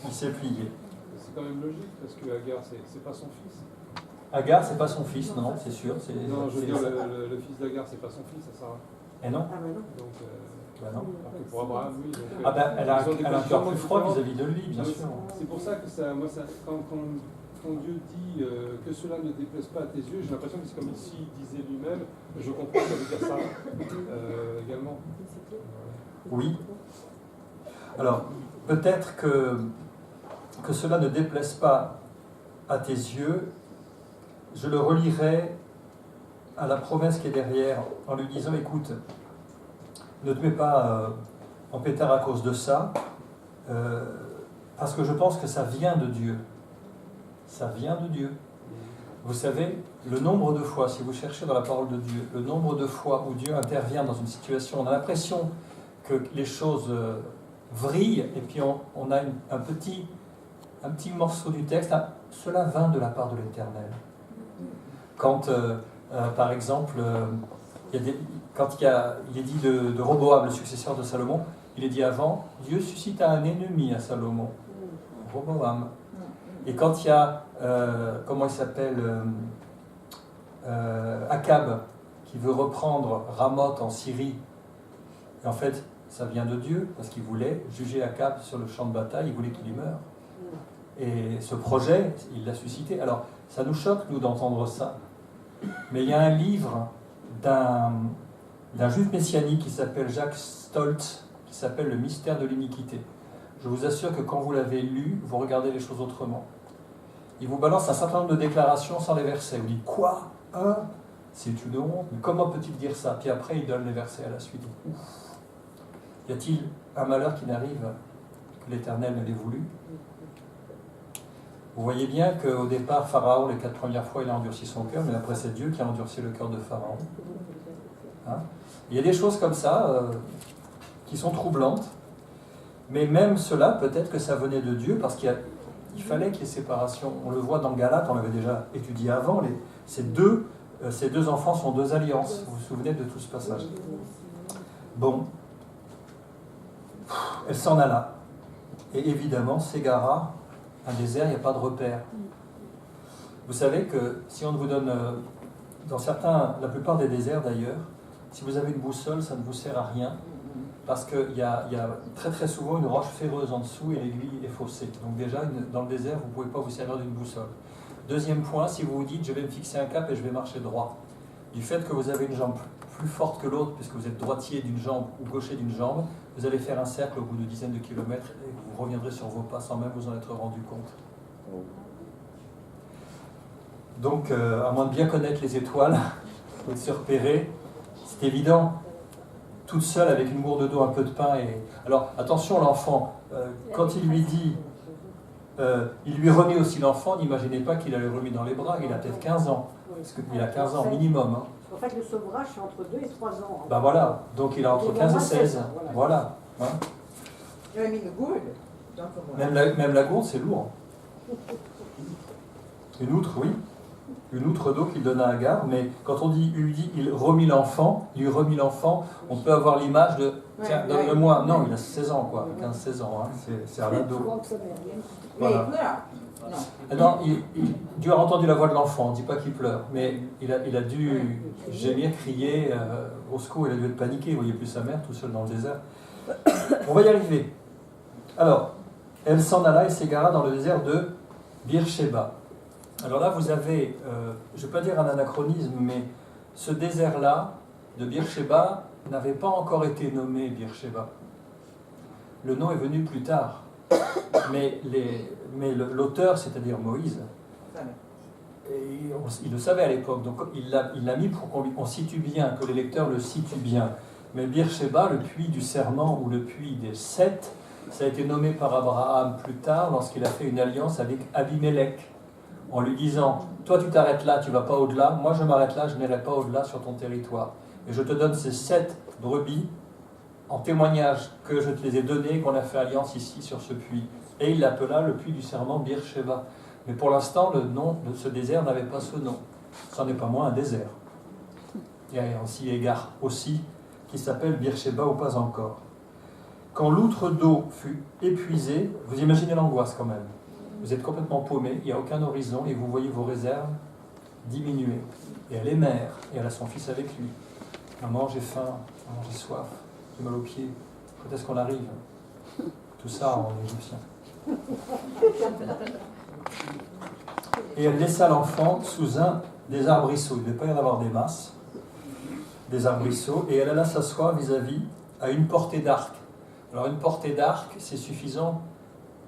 Il s'est plié. C'est quand même logique, parce que Agar, c'est pas son fils. Agar, c'est pas son fils, non, c'est sûr. Non, je veux dire, le fils d'Agar, c'est pas son fils, ça Sarah. Et non. Donc, non. Alors que pour Abraham, oui. Donc, elle a un cœur plus froid vis-à-vis de lui, bien sûr. C'est pour ça que quand Dieu dit que cela ne déplaise pas à tes yeux, j'ai l'impression que c'est comme s'il disait lui-même, je comprends que ça veut dire ça également. Oui. Alors, peut-être que cela ne déplaise pas à tes yeux, je le relierai à la promesse qui est derrière, en lui disant, écoute, ne te mets pas en pétard à cause de ça, parce que je pense que ça vient de Dieu. Ça vient de Dieu. Vous savez, le nombre de fois, si vous cherchez dans la parole de Dieu, le nombre de fois où Dieu intervient dans une situation, on a l'impression que les choses vrillent, et puis on a un petit morceau du texte, cela vint de la part de l'Éternel. Quand, par exemple, quand il est dit de Roboam, le successeur de Salomon, il est dit avant, Dieu suscita un ennemi à Salomon, Roboam. Et quand il y a, comment il s'appelle, Akab, qui veut reprendre Ramoth en Syrie, et en fait, ça vient de Dieu, parce qu'il voulait juger Akab sur le champ de bataille, il voulait qu'il y meure. Et ce projet, il l'a suscité. Alors, ça nous choque, nous, d'entendre ça. Mais il y a un livre d'un juif messianique qui s'appelle Jacques Stoltz, qui s'appelle « Le mystère de l'iniquité ». Je vous assure que quand vous l'avez lu, vous regardez les choses autrement. Il vous balance un certain nombre de déclarations sans les versets. Vous dites « Quoi ? Hein ? C'est une honte. Mais comment peut-il dire ça ?» Puis après, il donne les versets à la suite. Ouf. Y a-t-il un malheur qui n'arrive que l'Éternel ne l'ait voulu ? Vous voyez bien qu'au départ, Pharaon, les 4 premières fois, il a endurci son cœur, mais après, c'est Dieu qui a endurci le cœur de Pharaon. Hein ? Il y a des choses comme ça qui sont troublantes, mais même cela, peut-être que ça venait de Dieu, parce qu'il fallait qu'il y ait séparation. On le voit dans Galates, on l'avait déjà étudié avant, ces deux enfants sont 2 alliances. Vous vous souvenez de tout ce passage ? Bon. Elle s'en alla. Et évidemment, s'égara. Un désert, il n'y a pas de repère. Vous savez que si on vous donne, la plupart des déserts d'ailleurs, si vous avez une boussole, ça ne vous sert à rien, parce qu'il y a très très souvent une roche ferreuse en dessous et l'aiguille est faussée. Donc déjà, dans le désert, vous ne pouvez pas vous servir d'une boussole. Deuxième point, si vous vous dites, je vais me fixer un cap et je vais marcher droit, du fait que vous avez une jambe plus forte que l'autre, puisque vous êtes droitier d'une jambe ou gaucher d'une jambe, vous allez faire un cercle au bout de dizaines de kilomètres et vous reviendrez sur vos pas sans même vous en être rendu compte. Donc, à moins de bien connaître les étoiles, de se repérer, c'est évident. Toute seule avec une gourde d'eau, un peu de pain. Alors, attention l'enfant, quand il lui dit, il lui remet aussi l'enfant, n'imaginez pas qu'il a le remis dans les bras, il a peut-être 15 ans. Parce qu'il a 15 ans minimum. Hein. En fait, le sevrage, c'est entre 2 et 3 ans. Ben voilà, donc il a entre 15 et 16. Voilà. Hein. Il a mis une gourde. Même la gourde, c'est lourd. Une outre, oui. Une outre d'eau qu'il donne à Agar, mais quand on dit, lui dit, il lui remit l'enfant, on peut avoir l'image de, tiens, donne-le-moi. Non, il a 16 ans, quoi, 15-16 ans, hein. C'est un ado. Voilà. Non, Dieu a entendu la voix de l'enfant, on ne dit pas qu'il pleure, mais il a dû gémir, crier, au secours, il a dû être paniqué, il ne voyait plus sa mère tout seul dans le désert. On va y arriver. Alors, elle s'en alla et s'égara dans le désert de Beersheba. Alors là, vous avez, je ne vais pas dire un anachronisme, mais ce désert-là, de Beersheba, n'avait pas encore été nommé Beersheba. Le nom est venu plus tard. Mais l'auteur, c'est-à-dire Moïse, il le savait à l'époque, donc il l'a mis pour qu'on situe bien, que les lecteurs le situent bien. Mais Beersheba, le puits du serment ou le puits des 7, ça a été nommé par Abraham plus tard lorsqu'il a fait une alliance avec Abimelech, en lui disant, toi tu t'arrêtes là, tu ne vas pas au-delà, moi je m'arrête là, je n'irai pas au-delà sur ton territoire. Et je te donne ces 7 brebis en témoignage que je te les ai données, qu'on a fait alliance ici sur ce puits. Et il l'appela le puits du serment Beersheba. Mais pour l'instant, le nom de ce désert n'avait pas ce nom. Ce n'est pas moins un désert. Il y a aussi Égard aussi, qui s'appelle Beersheba ou pas encore. Quand l'outre d'eau fut épuisée, vous imaginez l'angoisse quand même. Vous êtes complètement paumé, il n'y a aucun horizon, et vous voyez vos réserves diminuer. Et elle est mère, et elle a son fils avec lui. Maman, j'ai faim, maman, j'ai soif, j'ai mal aux pieds. Quand est-ce qu'on arrive? Tout ça en égyptien. Et elle laissa l'enfant sous un des arbrisseaux. Il ne devait pas y en avoir des masses, des arbrisseaux, et elle alla s'asseoir vis-à-vis à une portée d'arc. Alors une portée d'arc, c'est suffisant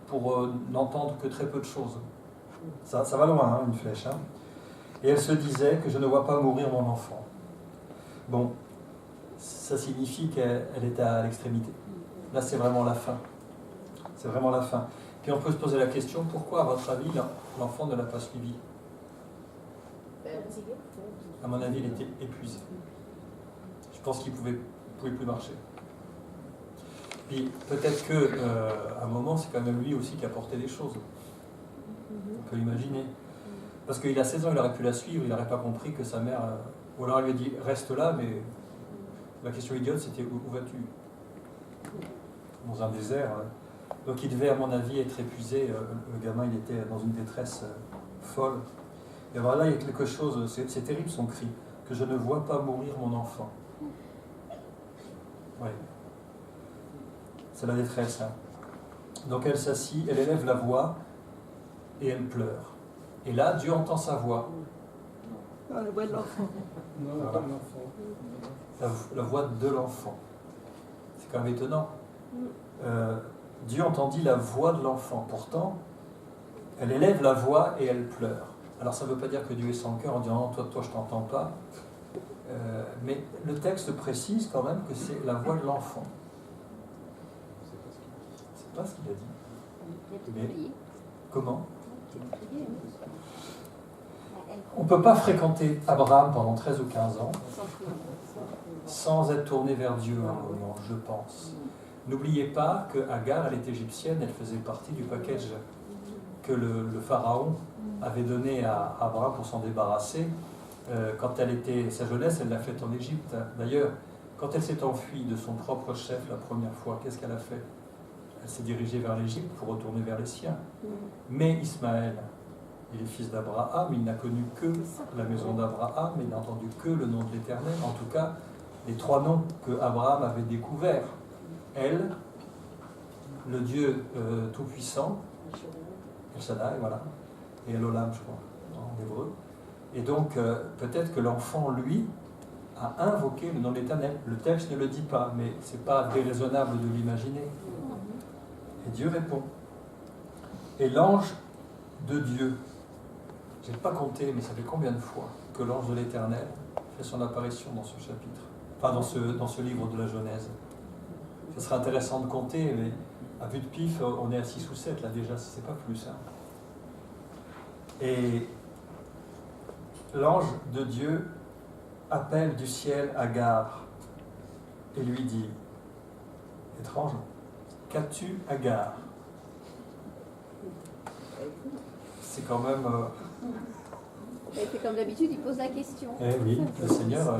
pour n'entendre que très peu de choses. Ça va loin, hein, une flèche. Hein. Et elle se disait que je ne vois pas mourir mon enfant. Bon, ça signifie qu'elle est à l'extrémité. Là, c'est vraiment la fin. C'est vraiment la fin. Puis on peut se poser la question, pourquoi, à votre avis, l'enfant ne l'a pas suivi? À mon avis, il était épuisé. Je pense qu'il ne pouvait plus marcher. Puis peut-être qu'à un moment, c'est quand même lui aussi qui a porté les choses. On peut l'imaginer. Parce qu'il a 16 ans, il aurait pu la suivre, il n'aurait pas compris que sa mère... ou alors elle lui a dit, reste là, mais la question idiote, c'était, où vas-tu? Dans un désert, Donc il devait, à mon avis, être épuisé. Le gamin, il était dans une détresse folle. Et voilà, il y a quelque chose, c'est terrible son cri, que je ne vois pas mourir mon enfant. Oui. C'est la détresse. Hein. Donc elle s'assit, elle élève la voix et elle pleure. Et là, Dieu entend sa voix. La voix de l'enfant. La voix de l'enfant. C'est quand même étonnant. Dieu entendit la voix de l'enfant. Pourtant, elle élève la voix et elle pleure. Alors ça ne veut pas dire que Dieu est sans cœur en disant « toi je t'entends pas ». Mais le texte précise quand même que c'est la voix de l'enfant. C'est pas ce qu'il a dit. Mais comment ? On ne peut pas fréquenter Abraham pendant 13 ou 15 ans sans être tourné vers Dieu à un moment, je pense. N'oubliez pas que Agar, elle est égyptienne, elle faisait partie du package que le pharaon avait donné à Abraham pour s'en débarrasser. Quand elle était sa jeunesse, elle l'a fait en Égypte. D'ailleurs, quand elle s'est enfuie de son propre chef la première fois, qu'est-ce qu'elle a fait ? Elle s'est dirigée vers l'Égypte pour retourner vers les siens. Mais Ismaël, il est fils d'Abraham, il n'a connu que la maison d'Abraham, il n'a entendu que le nom de l'Éternel, en tout cas les 3 noms que Abraham avait découverts. Elle, le Dieu Tout-Puissant, El Shaddai, voilà, et Elolam, je crois, en hébreu. Et donc, peut-être que l'enfant, lui, a invoqué le nom de l'Éternel. Le texte ne le dit pas, mais ce n'est pas déraisonnable de l'imaginer. Et Dieu répond. Et l'ange de Dieu, je n'ai pas compté, mais ça fait combien de fois que l'ange de l'Éternel fait son apparition dans ce chapitre, enfin dans ce livre de la Genèse. Ce serait intéressant de compter, mais à vue de pif, on est à 6 ou 7 là déjà, si ce n'est pas plus. Hein. Et l'ange de Dieu appelle du ciel Agar et lui dit, étrange, qu'as-tu Agar ? C'est quand même... Et puis comme d'habitude, il pose la question. Eh oui, le Seigneur...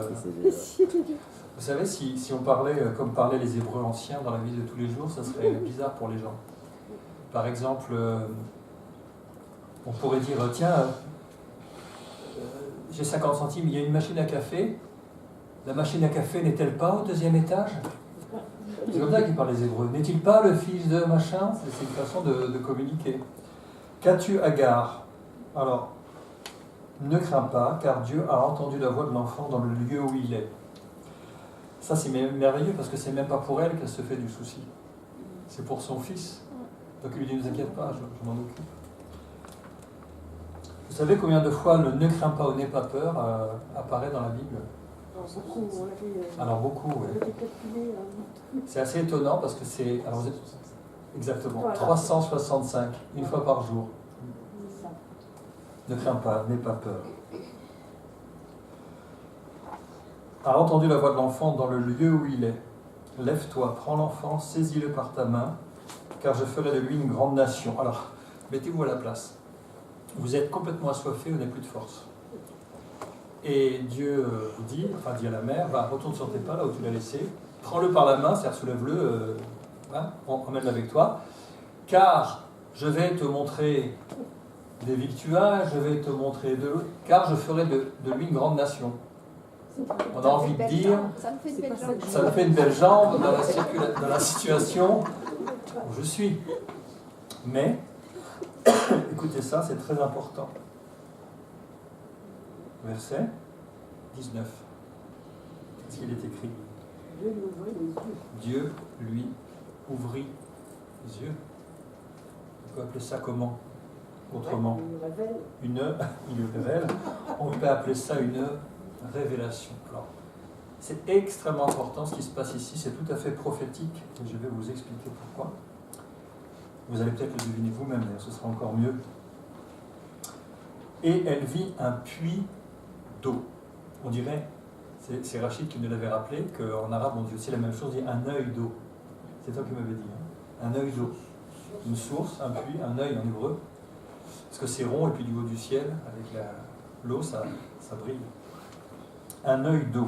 Vous savez, si on parlait comme parlaient les Hébreux anciens dans la vie de tous les jours, ça serait bizarre pour les gens. Par exemple, on pourrait dire, tiens, j'ai 50 centimes, il y a une machine à café. La machine à café n'est-elle pas au 2e étage ? C'est comme ça qu'ils parlent les Hébreux. N'est-il pas le fils de machin ? C'est une façon de communiquer. Qu'as-tu Agar ? Alors, ne crains pas, car Dieu a entendu la voix de l'enfant dans le lieu où il est. Ça, c'est merveilleux, parce que c'est même pas pour elle qu'elle se fait du souci. C'est pour son fils. Donc il lui dit, ne vous inquiète pas, je m'en occupe. Vous savez combien de fois le « ne crains pas ou n'aie pas peur » apparaît dans la Bible ? Beaucoup, on l'a vu. Alors beaucoup, oui. C'est assez étonnant parce que c'est... Alors vous êtes... Exactement, voilà. 365, une fois par jour. Ne crains pas, n'aie pas peur. A entendu la voix de l'enfant dans le lieu où il est. Lève-toi, prends l'enfant, saisis-le par ta main, car je ferai de lui une grande nation. Alors, mettez-vous à la place. Vous êtes complètement assoiffé, vous n'avez plus de force. Et Dieu vous dit, enfin dit à la mère, va, retourne sur tes pas, là où tu l'as laissé, prends-le par la main, c'est-à-dire soulève-le, emmène-le avec toi, car je vais te montrer des vies que tu as, je vais te montrer de l'autre, car je ferai de lui une grande nation. On a envie de dire, ça me fait une belle jambe dans la situation où je suis. Mais, écoutez ça, c'est très important. Verset 19. Qu'est-ce qu'il est écrit ? Dieu lui ouvrit les yeux. On peut appeler ça comment ? Autrement. Il le révèle. On peut appeler ça une révélation. Alors, c'est extrêmement important ce qui se passe ici, c'est tout à fait prophétique, et je vais vous expliquer pourquoi. Vous allez peut-être le deviner vous-même, d'ailleurs, ce sera encore mieux. Et elle vit un puits d'eau. On dirait, c'est Rachid qui nous l'avait rappelé, qu'en arabe on dit aussi la même chose, on dit un œil d'eau. C'est toi qui m'avais dit, hein. Un œil d'eau. Une source, un puits, un œil en hébreu. Parce que c'est rond, et puis du haut du ciel, avec l'eau, ça brille. Un œil d'eau.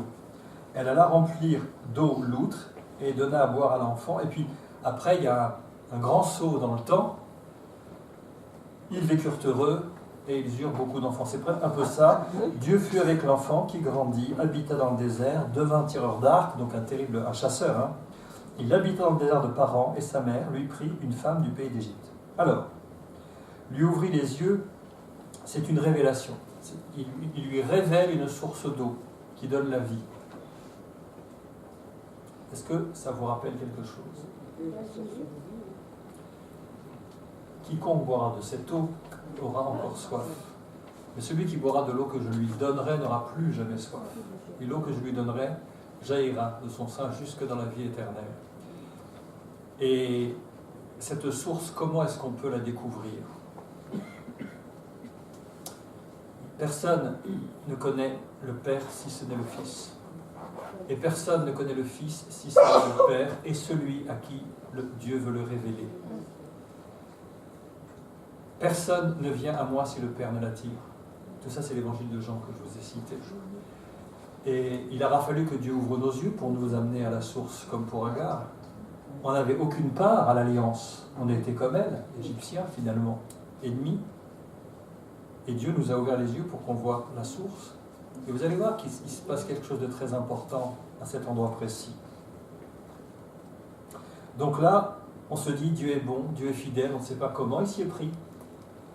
Elle alla remplir d'eau l'outre et donna à boire à l'enfant. Et puis après, il y a un grand saut dans le temps. Ils vécurent heureux et ils eurent beaucoup d'enfants. C'est un peu ça. Dieu fut avec l'enfant qui grandit, habita dans le désert, devint tireur d'arc, donc un chasseur. Hein. Il habita dans le désert de Paran et sa mère lui prit une femme du pays d'Égypte. Alors, lui ouvrit les yeux, c'est une révélation. Il lui révèle une source d'eau qui donne la vie. Est-ce que ça vous rappelle quelque chose? Quiconque boira de cette eau aura encore soif. Mais celui qui boira de l'eau que je lui donnerai n'aura plus jamais soif. Et l'eau que je lui donnerai jaillira de son sein jusque dans la vie éternelle. Et cette source, comment est-ce qu'on peut la découvrir? Personne ne connaît le Père si ce n'est le Fils. Et personne ne connaît le Fils si ce n'est le Père et celui à qui Dieu veut le révéler. Personne ne vient à moi si le Père ne l'attire. Tout ça, c'est l'évangile de Jean que je vous ai cité. Et il aura fallu que Dieu ouvre nos yeux pour nous amener à la source, comme pour Agar. On n'avait aucune part à l'alliance. On était comme elle, Égyptiens finalement, ennemis. Et Dieu nous a ouvert les yeux pour qu'on voit la source. Et vous allez voir qu'il se passe quelque chose de très important à cet endroit précis. Donc là, on se dit, Dieu est bon, Dieu est fidèle, on ne sait pas comment il s'y est pris.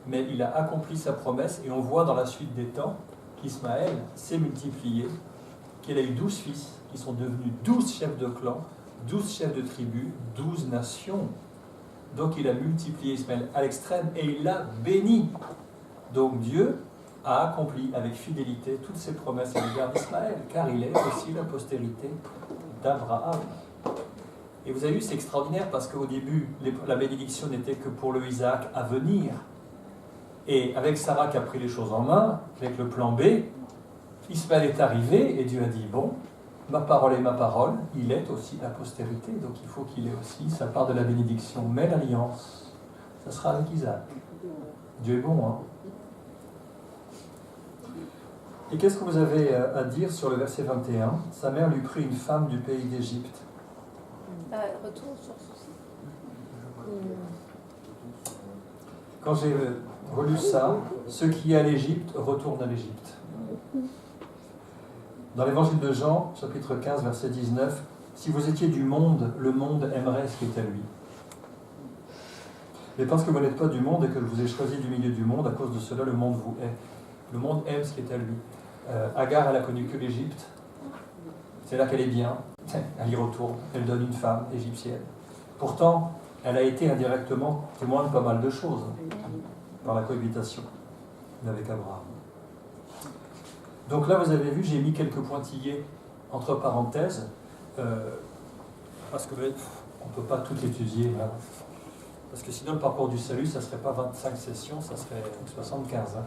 Mais il a accompli sa promesse et on voit dans la suite des temps qu'Ismaël s'est multiplié, qu'il a eu 12 fils qui sont devenus 12 chefs de clan, 12 chefs de tribus, 12 nations. Donc il a multiplié Ismaël à l'extrême et il l'a béni. Donc Dieu a accompli avec fidélité toutes ses promesses à l'égard d'Ismaël, car il est aussi la postérité d'Abraham. Et vous avez vu, c'est extraordinaire parce qu'au début, la bénédiction n'était que pour le Isaac à venir. Et avec Sarah qui a pris les choses en main, avec le plan B, Ismaël est arrivé et Dieu a dit, bon, ma parole est ma parole, il est aussi la postérité, donc il faut qu'il ait aussi sa part de la bénédiction. Mais l'alliance, ça sera avec Isaac. Dieu est bon, hein. Et qu'est-ce que vous avez à dire sur le verset 21? Sa mère lui prit une femme du pays d'Égypte. Retour sur ceci. Quand j'ai relu ça, ceux qui à l'Égypte retournent à l'Égypte. Dans l'évangile de Jean, chapitre 15, verset 19, si vous étiez du monde, le monde aimerait ce qui est à lui. Mais parce que vous n'êtes pas du monde et que je vous ai choisi du milieu du monde, à cause de cela, le monde vous hait. Le monde aime ce qui est à lui. Agar, elle a connu que l'Égypte. C'est là qu'elle est bien. Elle y retourne. Elle donne une femme égyptienne. Pourtant, elle a été indirectement témoin de pas mal de choses par la cohabitation avec Abraham. Donc là, vous avez vu, j'ai mis quelques pointillés entre parenthèses parce que on ne peut pas tout étudier là. Parce que sinon, le parcours du salut, ça ne serait pas 25 sessions, ça serait 75. Hein.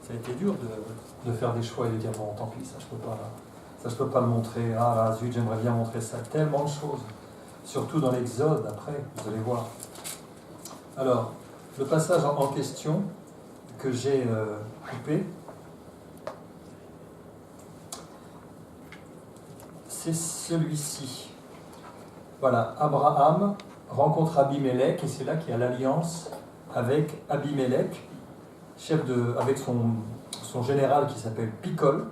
Ça a été dur de faire des choix et de dire bon, tant pis, ça je peux pas le montrer. Ah là, zut, j'aimerais bien montrer ça. Tellement de choses. Surtout dans l'Exode, après, vous allez voir. Alors, le passage en question que j'ai coupé, c'est celui-ci. Voilà, Abraham rencontre Abimelech, et c'est là qu'il y a l'alliance avec Abimelech, avec son général qui s'appelle Picol,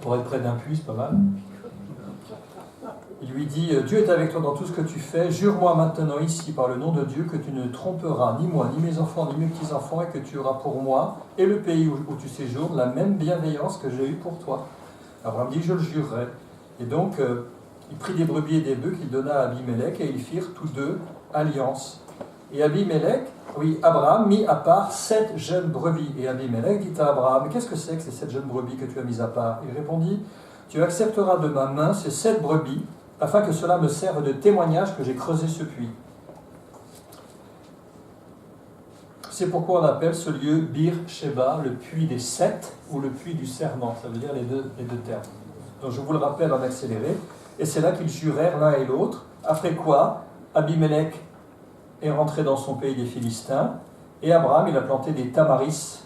pour être près d'un puits, c'est pas mal. Il lui dit, Dieu est avec toi dans tout ce que tu fais, jure-moi maintenant ici par le nom de Dieu que tu ne tromperas ni moi, ni mes enfants, ni mes petits-enfants, et que tu auras pour moi et le pays où tu séjournes la même bienveillance que j'ai eue pour toi. Abraham dit, je le jurerai. Et donc, il prit des brebis et des bœufs qu'il donna à Abimelech, et ils firent tous deux alliance. Et Abraham mit à part 7 jeunes brebis. Et Abimelech dit à Abraham, qu'est-ce que c'est que ces 7 jeunes brebis que tu as mis à part? Il répondit, tu accepteras de ma main ces 7 brebis, afin que cela me serve de témoignage que j'ai creusé ce puits. C'est pourquoi on appelle ce lieu Bir Sheba, le puits des 7, ou le puits du serment, ça veut dire les deux termes. Donc je vous le rappelle en accéléré, et c'est là qu'ils jurèrent l'un et l'autre, après quoi Abimelech est rentré dans son pays des Philistins, et Abraham, il a planté des tamaris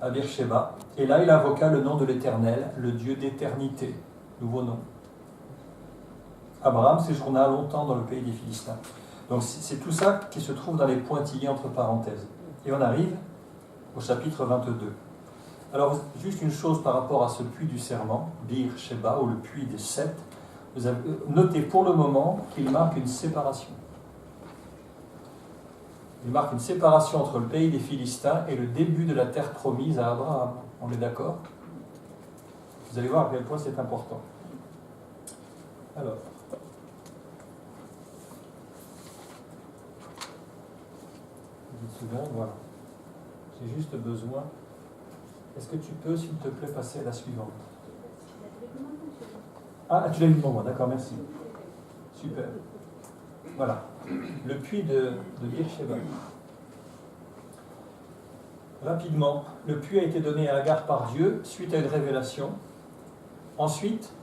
à Beersheba, et là il invoqua le nom de l'Éternel, le Dieu d'éternité, nouveau nom. Abraham séjourna longtemps dans le pays des Philistins. Donc c'est tout ça qui se trouve dans les pointillés entre parenthèses. Et on arrive au chapitre 22. Alors, juste une chose par rapport à ce puits du serment, Bir Sheba, ou le puits des sept. Vous avez noté pour le moment qu'il marque une séparation. Il marque une séparation entre le pays des Philistins et le début de la terre promise à Abraham. On est d'accord? Vous allez voir à quel point c'est important. Alors. 10 secondes, voilà. J'ai juste besoin. Est-ce que tu peux, s'il te plaît, passer à la suivante? Ah, tu l'as vu devant moi, d'accord, merci. Super. Voilà. Le puits de Bir Sheba. Rapidement, le puits a été donné à Agar par Dieu suite à une révélation. Ensuite,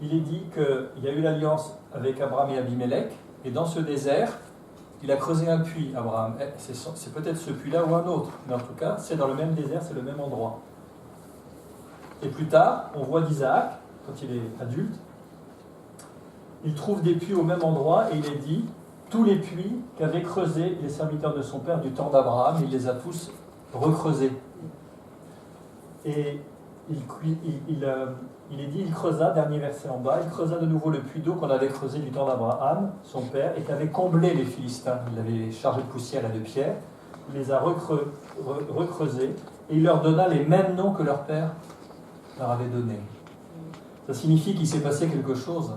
il est dit qu'il y a eu l'alliance avec Abraham et Abimelech, et dans ce désert, il a creusé un puits, Abraham. C'est peut-être ce puits-là ou un autre, mais en tout cas, c'est dans le même désert, c'est le même endroit. Et plus tard, on voit d'Isaac, quand il est adulte, il trouve des puits au même endroit, et il est dit, tous les puits qu'avaient creusés les serviteurs de son père du temps d'Abraham, il les a tous recreusés. Et il est dit, il creusa, dernier verset en bas, il creusa de nouveau le puits d'eau qu'on avait creusé du temps d'Abraham, son père, et qu'avait comblé les Philistins. Il l'avait chargé de poussière et de pierre, il les a recreusés, et il leur donna les mêmes noms que leur père leur avait donnés. Ça signifie qu'il s'est passé quelque chose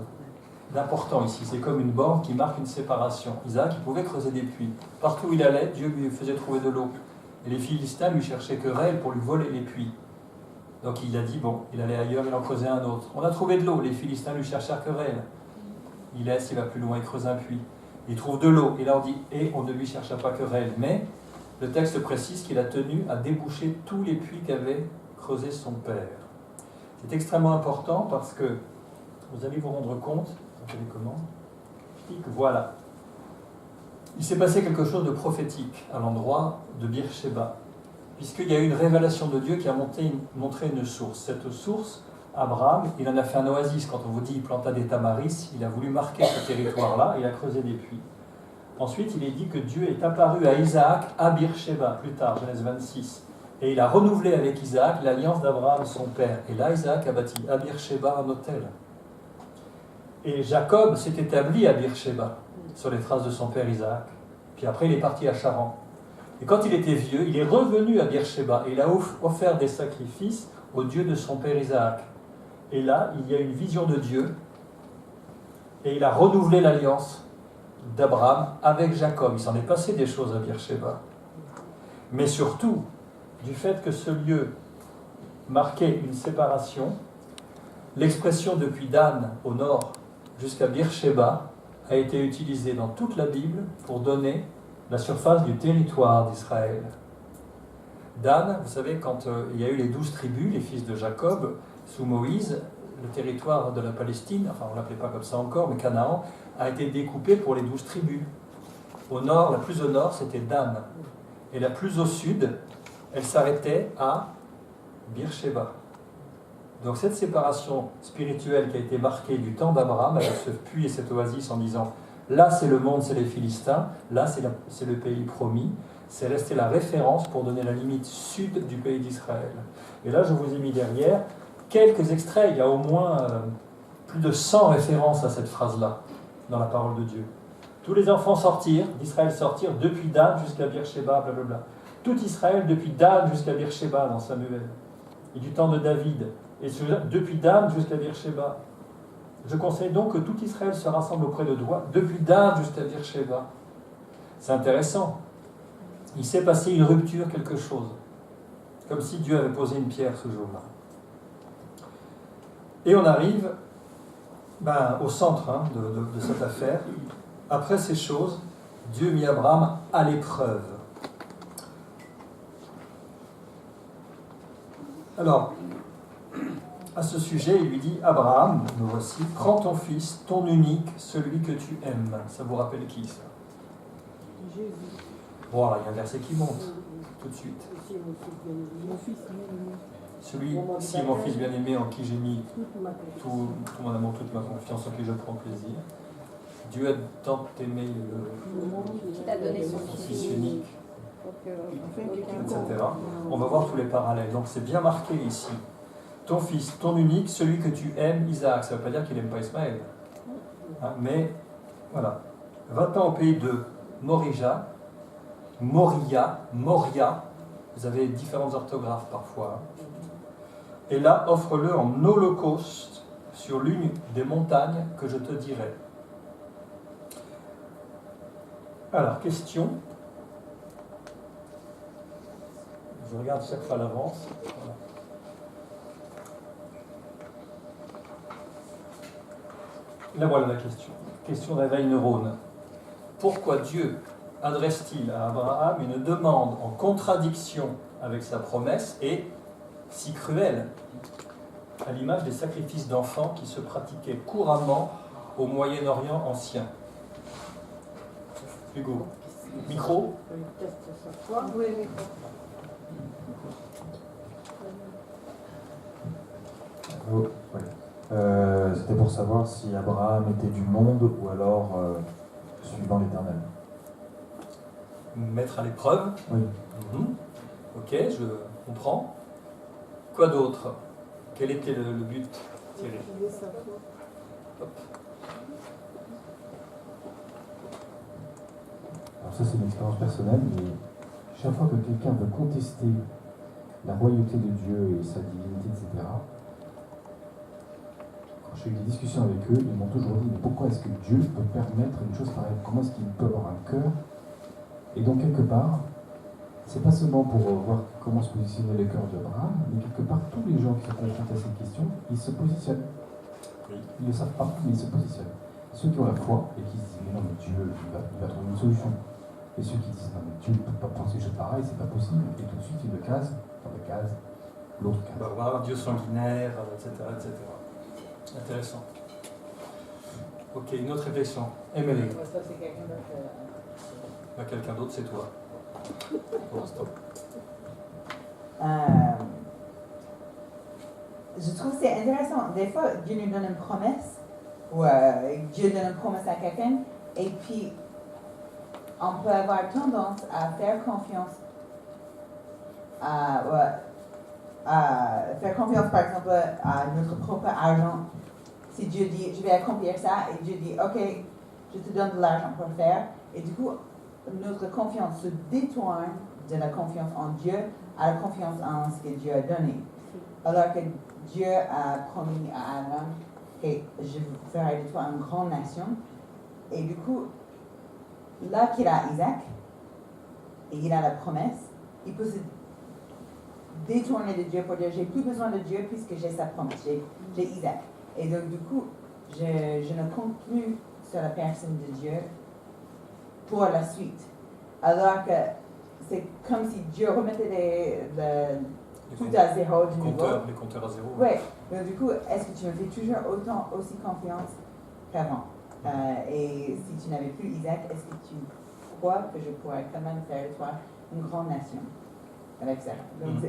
d'important ici. C'est comme une borne qui marque une séparation. Isaac, il pouvait creuser des puits. Partout où il allait, Dieu lui faisait trouver de l'eau. Et les Philistins lui cherchaient querelle pour lui voler les puits. Donc il a dit, bon, il allait ailleurs, il en creusait un autre. On a trouvé de l'eau, les Philistins lui cherchèrent querelle. Il laisse, il va plus loin, il creuse un puits. Il trouve de l'eau, et là on dit, et on ne lui chercha pas querelle. Mais le texte précise qu'il a tenu à déboucher tous les puits qu'avait creusé son père. C'est extrêmement important parce que vous allez vous rendre compte, comment, voilà. Il s'est passé quelque chose de prophétique à l'endroit de Bir Sheba, puisqu'il y a eu une révélation de Dieu qui a montré une source. Cette source, Abraham, il en a fait un oasis. Quand on vous dit qu'il planta des tamaris, il a voulu marquer ce territoire-là, il a creusé des puits. Ensuite, il est dit que Dieu est apparu à Isaac à Bir Sheba, plus tard, Genèse 26. Et il a renouvelé avec Isaac l'alliance d'Abraham, son père. Et là, Isaac a bâti à Bir Sheba un autel. Et Jacob s'est établi à Bir Sheba, sur les traces de son père Isaac. Puis après, il est parti à Charan. Et quand il était vieux, il est revenu à Bir Sheba et il a offert des sacrifices au Dieu de son père Isaac. Et là, il y a une vision de Dieu et il a renouvelé l'alliance d'Abraham avec Jacob. Il s'en est passé des choses à Bir Sheba. Mais surtout, du fait que ce lieu marquait une séparation, l'expression depuis Dan au nord jusqu'à Bir Sheba a été utilisée dans toute la Bible pour donner la surface du territoire d'Israël. Dan, vous savez, quand il y a eu les 12 tribus, les fils de Jacob, sous Moïse, le territoire de la Palestine, enfin on ne l'appelait pas comme ça encore, mais Canaan, a été découpé pour les 12 tribus. Au nord, la plus au nord, c'était Dan. Et la plus au sud, elle s'arrêtait à Bir Sheba. Donc cette séparation spirituelle qui a été marquée du temps d'Abraham, avec ce puits et cette oasis en disant là c'est le monde, c'est les Philistins, là c'est le pays promis, c'est resté la référence pour donner la limite sud du pays d'Israël. Et là je vous ai mis derrière quelques extraits, il y a au moins plus de 100 références à cette phrase-là dans la parole de Dieu. Tous les enfants sortirent, d'Israël sortirent depuis Dan jusqu'à Bir Sheba, blablabla. Tout Israël depuis Dan jusqu'à Bir Sheba dans Samuel. Et du temps de David. Et depuis Dan jusqu'à Bir Sheba. Je conseille donc que tout Israël se rassemble auprès de toi, depuis Dan jusqu'à Bir Sheba. C'est intéressant. Il s'est passé une rupture, quelque chose. Comme si Dieu avait posé une pierre ce jour-là. Et on arrive au centre de cette affaire. Après ces choses, Dieu mit Abraham à l'épreuve. Alors, à ce sujet, il lui dit, Abraham, nous voici, prends ton fils, ton unique, celui que tu aimes. Ça vous rappelle qui, ça? Jésus. Voilà, il y a un verset qui monte, tout de suite. Celui-ci est mon fils bien-aimé en qui j'ai mis tout mon amour, toute ma confiance, en qui je prends plaisir. Dieu a tant aimé Qu'il a donné son Fils unique, etc. Mm. On va voir tous les parallèles. Donc c'est bien marqué ici. Ton fils, ton unique, celui que tu aimes, Isaac. Ça ne veut pas dire qu'il n'aime pas Ismaël. Hein, mais voilà. Va-t'en au pays de Moria. Vous avez différentes orthographes parfois. Hein. Et là, offre-le en holocauste sur l'une des montagnes que je te dirai. Alors, question. Je regarde chaque fois à l'avance. Voilà. Là voilà la question. Question réveil neurone. Pourquoi Dieu adresse-t-il à Abraham une demande en contradiction avec sa promesse et si cruelle, à l'image des sacrifices d'enfants qui se pratiquaient couramment au Moyen-Orient ancien? Hugo, micro. Oui, micro. Oh, oui. C'était pour savoir si Abraham était du monde ou alors suivant l'Éternel. Mettre à l'épreuve. Oui. Ok, je comprends. Quoi d'autre? Quel était le but, Thierry? Hop. Alors ça c'est une expérience personnelle, mais chaque fois que quelqu'un veut contester la royauté de Dieu et sa divinité, etc., quand j'ai eu des discussions avec eux, ils m'ont toujours dit, mais pourquoi est-ce que Dieu peut permettre une chose pareille? Comment est-ce qu'il peut avoir un cœur? Et donc quelque part, c'est pas seulement pour voir comment se positionner le cœur d'Abraham, mais quelque part tous les gens qui se confrontent à cette question, ils se positionnent. Ils ne le savent pas, mais ils se positionnent. Ceux qui ont la foi et qui se disent, mais non, mais Dieu, il va trouver une solution. Et ceux qui disent, non, mais Dieu ne peut pas penser des choses pareilles, c'est pas possible. Et tout de suite, ils le casent dans la case, l'autre case. Barbare, Dieu sanguinaire, etc., etc. Intéressant. Ok, une autre réflexion. Emily. Ça, c'est quelqu'un d'autre. Quelqu'un d'autre, c'est toi. Pour l'instant. Je trouve que c'est intéressant. Des fois, Dieu nous donne une promesse, ou Dieu donne une promesse à quelqu'un, et puis on peut avoir tendance à faire confiance à faire confiance, par exemple, à notre propre argent. Si Dieu dit, je vais accomplir ça, et Dieu dit, ok, je te donne de l'argent pour le faire, et du coup, notre confiance se détourne de la confiance en Dieu à la confiance en ce que Dieu a donné. Alors que Dieu a promis à Abraham que je ferai de toi une grande nation. Et du coup, là qu'il a Isaac, et il a la promesse, il peut se détourner de Dieu pour dire, j'ai plus besoin de Dieu puisque j'ai sa promesse, j'ai Isaac. Et donc du coup, je ne compte plus sur la personne de Dieu pour la suite. Alors que c'est comme si Dieu remettait tout à zéro du niveau. Les compteurs à zéro. Oui. Donc du coup, est-ce que tu me fais toujours aussi confiance qu'avant? Et si tu n'avais plus Isaac, est-ce que tu crois que je pourrais quand même faire de toi une grande nation avec ça? Donc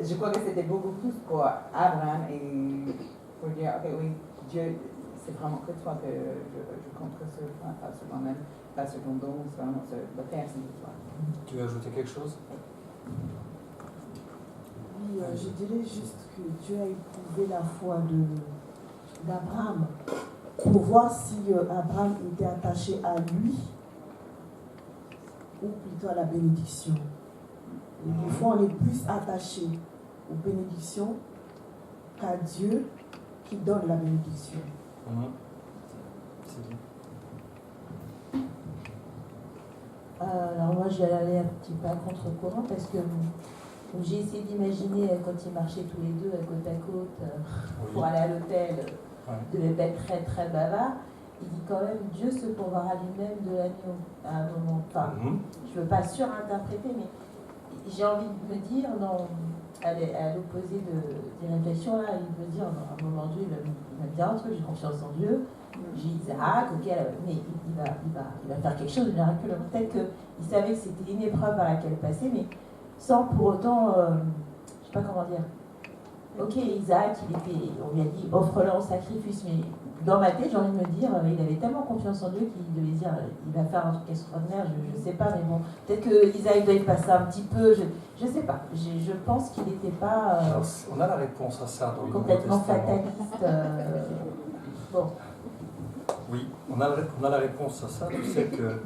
je crois que c'était beaucoup plus pour Abraham et pour dire, ok, oui, Dieu, c'est vraiment que toi que je compte sur toi, pas sur moi-même, pas sur ton don, c'est vraiment sur la personne de toi. Tu veux ajouter quelque chose? Oui, je dirais juste que Dieu a éprouvé la foi d'Abraham pour voir si Abraham était attaché à lui ou plutôt à la bénédiction. Et des fois, on est plus attaché aux bénédictions qu'à Dieu qui donne la bénédiction. C'est bien. Alors moi, je vais aller un petit peu à contre-courant parce que j'ai essayé d'imaginer quand ils marchaient tous les deux côte à côte pour aller à l'hôtel, devait pas être très très bavard. Il dit quand même Dieu se pourvoira lui-même de l'agneau à un moment. Enfin, je ne veux pas surinterpréter, mais j'ai envie de me dire, à l'opposé des réflexions, là, il me dire, à un moment donné, il va me dire un truc, j'ai confiance en Dieu, j'ai Isaac, ok, mais il va faire quelque chose de miraculeux. Peut-être qu'il savait que c'était une épreuve par laquelle passer, mais sans pour autant, je ne sais pas comment dire. Ok, Isaac, on lui a dit, offre-le en sacrifice, mais dans ma tête, j'ai envie de me dire, il avait tellement confiance en Dieu qu'il devait dire, il va faire un truc extraordinaire, je sais pas, mais bon, peut-être que Isaac doit y passer un petit peu, je sais pas, je pense qu'il n'était pas Alors, on a la réponse à ça dans le complètement Nouveau Testament. fataliste. Bon. Oui, on a la réponse à ça. Tu sais que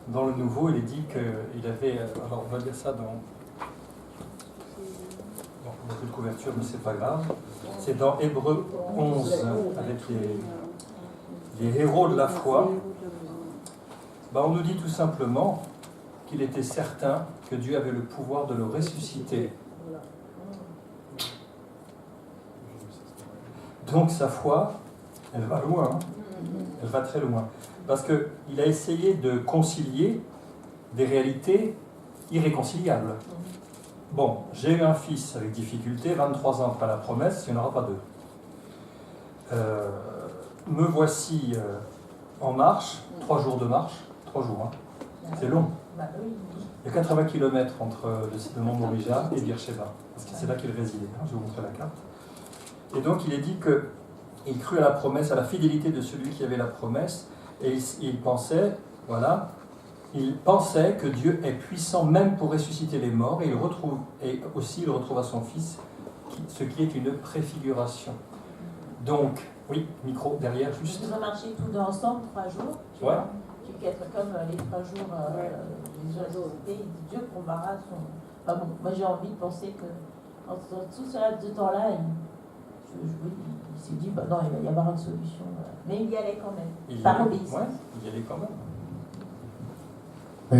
dans le Nouveau, il est dit qu'il avait, alors on va dire ça dans... Bon, on n'a plus de couverture, mais c'est pas grave. C'est dans Hébreux 11, avec les héros de la foi. Ben, on nous dit tout simplement qu'il était certain que Dieu avait le pouvoir de le ressusciter. Donc sa foi, elle va loin, hein. Elle va très loin. Parce qu'il a essayé de concilier des réalités irréconciliables. Bon, j'ai eu un fils avec difficulté, 23 ans après la promesse, il n'y en aura pas deux. Me voici en marche, 3 jours de marche, 3 jours, hein. C'est long. Il y a 80 km entre le mont Morija et Beersheba, parce que c'est là qu'il résidait, hein, je vais vous montrer la carte. Et donc il est dit qu'il crut à la promesse, à la fidélité de celui qui avait la promesse, et il pensait, voilà, il pensait que Dieu est puissant même pour ressusciter les morts, et il retrouva son fils, ce qui est une préfiguration. Donc, oui, micro derrière juste. Ils ont marché tous deux ensemble 3 jours. Tu vois, qui être comme les 3 jours des ressuscités, Dieu combattra son. Enfin bon, moi j'ai envie de penser que en tout ce laps de temps-là, il s'est dit, bah non, il va y avoir une solution. Mais il y allait quand même, par obéissance. Ouais, il y allait quand même.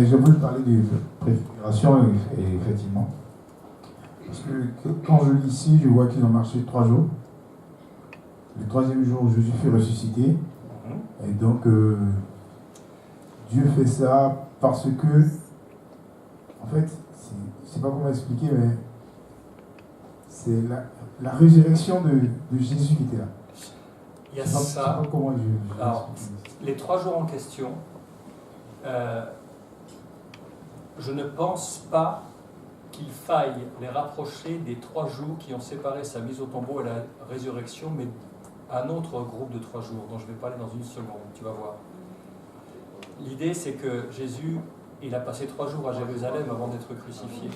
Je voulais parler de préfiguration, et effectivement. Parce que quand je lis ici, je vois qu'ils ont marché 3 jours. Le 3e jour, Jésus fut ressuscité. Et donc, Dieu fait ça parce que, en fait, je ne sais pas comment expliquer, mais c'est la résurrection de Jésus qui était là. Il y a ça. Comment alors, les 3 jours en question, je ne pense pas qu'il faille les rapprocher des 3 jours qui ont séparé sa mise au tombeau et la résurrection, mais un autre groupe de 3 jours, dont je vais parler dans une seconde, tu vas voir. L'idée, c'est que Jésus, il a passé 3 jours à Jérusalem avant d'être crucifié.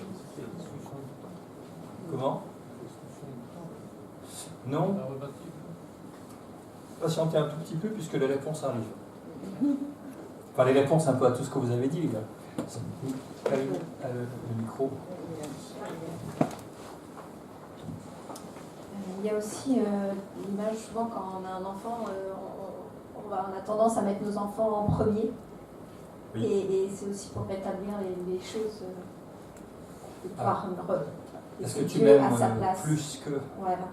Comment? Non? Patientez un tout petit peu, puisque les réponses arrivent. Enfin, les réponses un peu à tout ce que vous avez dit, les gars. Le micro. Il y a aussi l'image, souvent quand on a un enfant, on a tendance à mettre nos enfants en premier. Oui. Et c'est aussi pour rétablir les choses, pouvoir est-ce que tu m'aimes à sa place. Plus que... Voilà.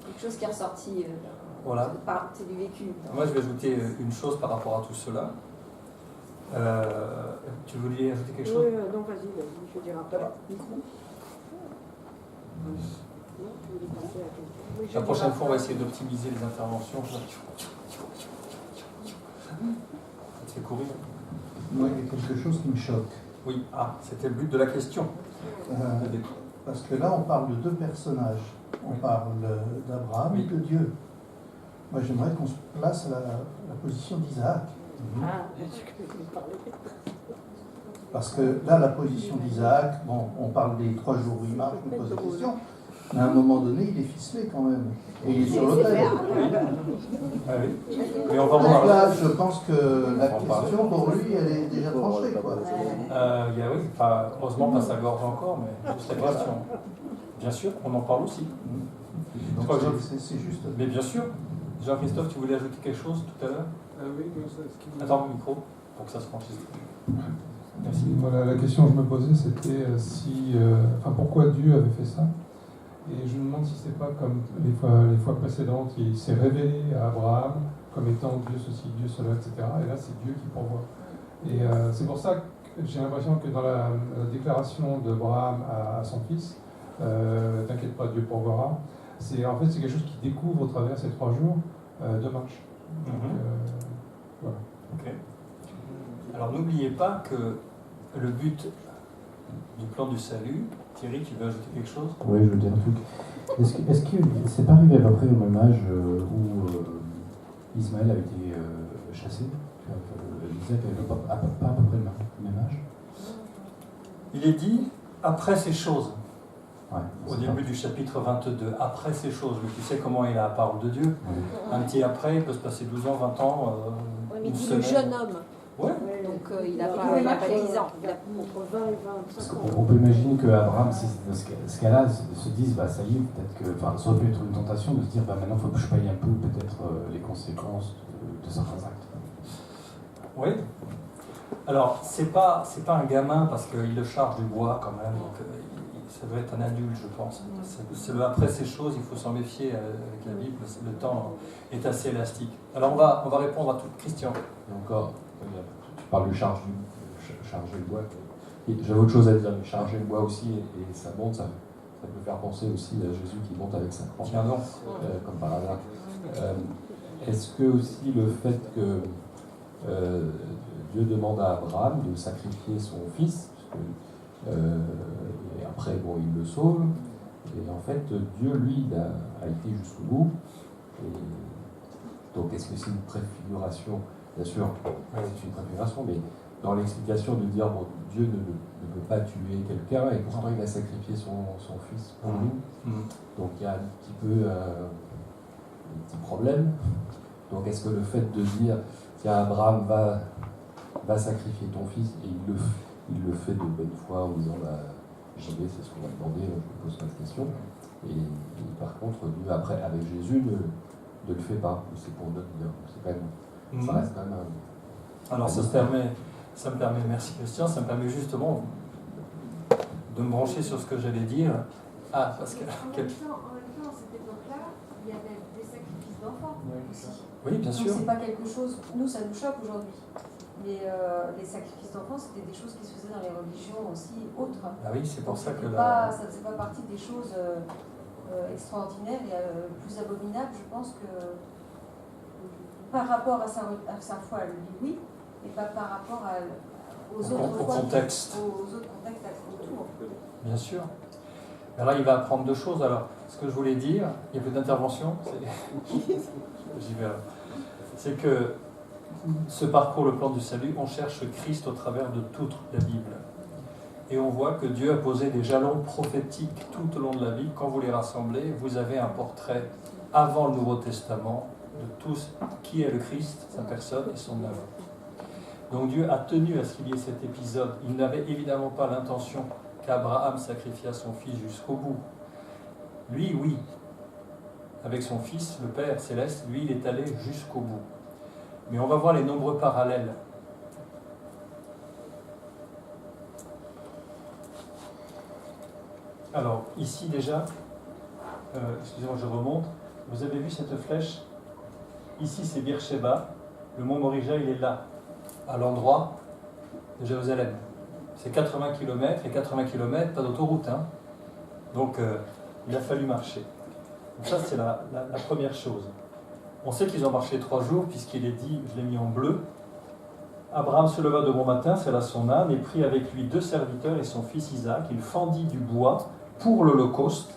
Quelque chose qui est ressorti voilà. C'est du vécu. Moi, je vais ajouter une chose par rapport à tout cela. Tu voulais ajouter quelque chose? Oui, non, vas-y, je dirai après. Micro. La prochaine fois, on va essayer d'optimiser les interventions. Ça te fait courir? Moi, il y a quelque chose qui me choque. Oui, c'était le but de la question. Parce que là, on parle de 2 personnages. On parle d'Abraham et de Dieu. Moi, j'aimerais qu'on se place à la position d'Isaac. Parce que là, la position d'Isaac, bon, on parle des 3 jours où il marche, on pose des questions, mais à un moment donné, il est ficelé quand même. Et il est sur l'autel. Mais on va donc là, je pense que la question, pour lui, elle est déjà tranchée, quoi. Oui, heureusement pas sa gorge encore, mais juste la question. Bien sûr, on en parle aussi. Donc c'est juste. Mais bien sûr. Jean-Christophe, tu voulais ajouter quelque chose tout à l'heure? Oui, mais attends le micro, pour que ça se enregistre. Merci. Voilà, la question que je me posais, c'était pourquoi Dieu avait fait ça? Et je me demande si c'est pas comme les fois précédentes, il s'est révélé à Abraham comme étant Dieu ceci, Dieu cela, etc. Et là, c'est Dieu qui pourvoit. Et c'est pour ça que j'ai l'impression que dans la déclaration d'Abraham à son fils, t'inquiète pas, Dieu pourvoira, c'est quelque chose qu'il découvre au travers ces 3 jours de marche. Donc, voilà. Ok. Alors n'oubliez pas que le but du plan du salut, Thierry, tu veux ajouter quelque chose? Oui, je veux dire un truc. Est-ce que c'est pas arrivé à peu près au même âge où Ismaël avait été chassé? Isaac avait pas à peu près le même âge? Il est dit après ces choses. Ouais, au début du chapitre 22, après ces choses, tu sais comment est la parole de Dieu. Un petit après, il peut se passer 12 ans, 20 ans, mais une il dit semaine. le jeune homme. Ouais. Donc il n'a pas 10 ans. Il a entre 20 et 25 ans. On peut imaginer qu'Abraham, si c'est dans ce cas-là, se dise, bah ça y est, peut-être que, enfin, ça aurait pu être une tentation de se dire, bah maintenant il faut que je paye un peu peut-être les conséquences de certains actes. Oui. Alors, c'est pas un gamin parce qu'il le charge du bois quand même, donc ça doit être un adulte, je pense. C'est le après ces choses, il faut s'en méfier avec la Bible, le temps est assez élastique. Alors on va répondre à tout. Christian. Et encore, tu parles de charger le bois. J'avais autre chose à dire, mais charger le bois aussi, et ça monte, ça peut faire penser aussi à Jésus qui monte avec sa croix, comme par hasard. Est-ce que aussi le fait que Dieu demande à Abraham de sacrifier son fils, et après, bon, il le sauve, et en fait, Dieu, lui, a été jusqu'au bout. Et donc, est-ce que c'est une préfiguration? Bien sûr, c'est une préfiguration, mais dans l'explication de dire, bon, Dieu ne peut pas tuer quelqu'un, et pourtant il a sacrifié son fils pour nous. Donc, il y a un petit peu un petit problème. Donc, est-ce que le fait de dire, tiens, Abraham va sacrifier ton fils, et il le fait de bonne foi en disant, bah, j'y vais, c'est ce qu'on va demander, je ne pose pas de question. Et par contre, Dieu, après, avec Jésus, ne le fait pas. C'est pour notre bien. C'est quand même, ça reste quand même un... Alors, ça me permet, merci Christian, ça me permet justement de me brancher sur ce que j'allais dire. Ah, parce que... En même temps, à cette époque-là, il y avait des sacrifices d'enfants aussi. Oui, bien sûr. Donc, c'est pas quelque chose... Nous, ça nous choque aujourd'hui. Mais les sacrifices d'enfants, c'était des choses qui se faisaient dans les religions aussi autres. Ah oui, c'est pour ça que ça ne faisait pas partie des choses extraordinaires et plus abominables, je pense, que par rapport à sa foi, lui, oui, mais pas par rapport aux autres contextes. Aux autres contextes autour. Bien sûr. Alors là, il va apprendre deux choses. Alors, ce que je voulais dire, il y a plus d'intervention. J'y vais alors. C'est que ce parcours, le plan du salut, on cherche Christ au travers de toute la Bible. Et on voit que Dieu a posé des jalons prophétiques tout au long de la Bible. Quand vous les rassemblez, vous avez un portrait avant le Nouveau Testament de tous qui est le Christ, sa personne et son œuvre. Donc Dieu a tenu à ce qu'il y ait cet épisode. Il n'avait évidemment pas l'intention qu'Abraham sacrifia son fils jusqu'au bout. Lui, oui. Avec son fils, le Père céleste, lui, il est allé jusqu'au bout. Mais on va voir les nombreux parallèles. Alors, ici déjà, excusez-moi, je remonte. Vous avez vu cette flèche? Ici, c'est Beersheba. Le mont Morija, il est là, à l'endroit de Jérusalem. C'est 80 km, et 80 km, pas d'autoroute. Hein. Donc, il a fallu marcher. Donc ça, c'est la première chose. On sait qu'ils ont marché 3 jours, puisqu'il est dit, je l'ai mis en bleu, Abraham se leva de bon matin, sella son âne, et prit avec lui 2 serviteurs et son fils Isaac. Il fendit du bois pour l'Holocauste,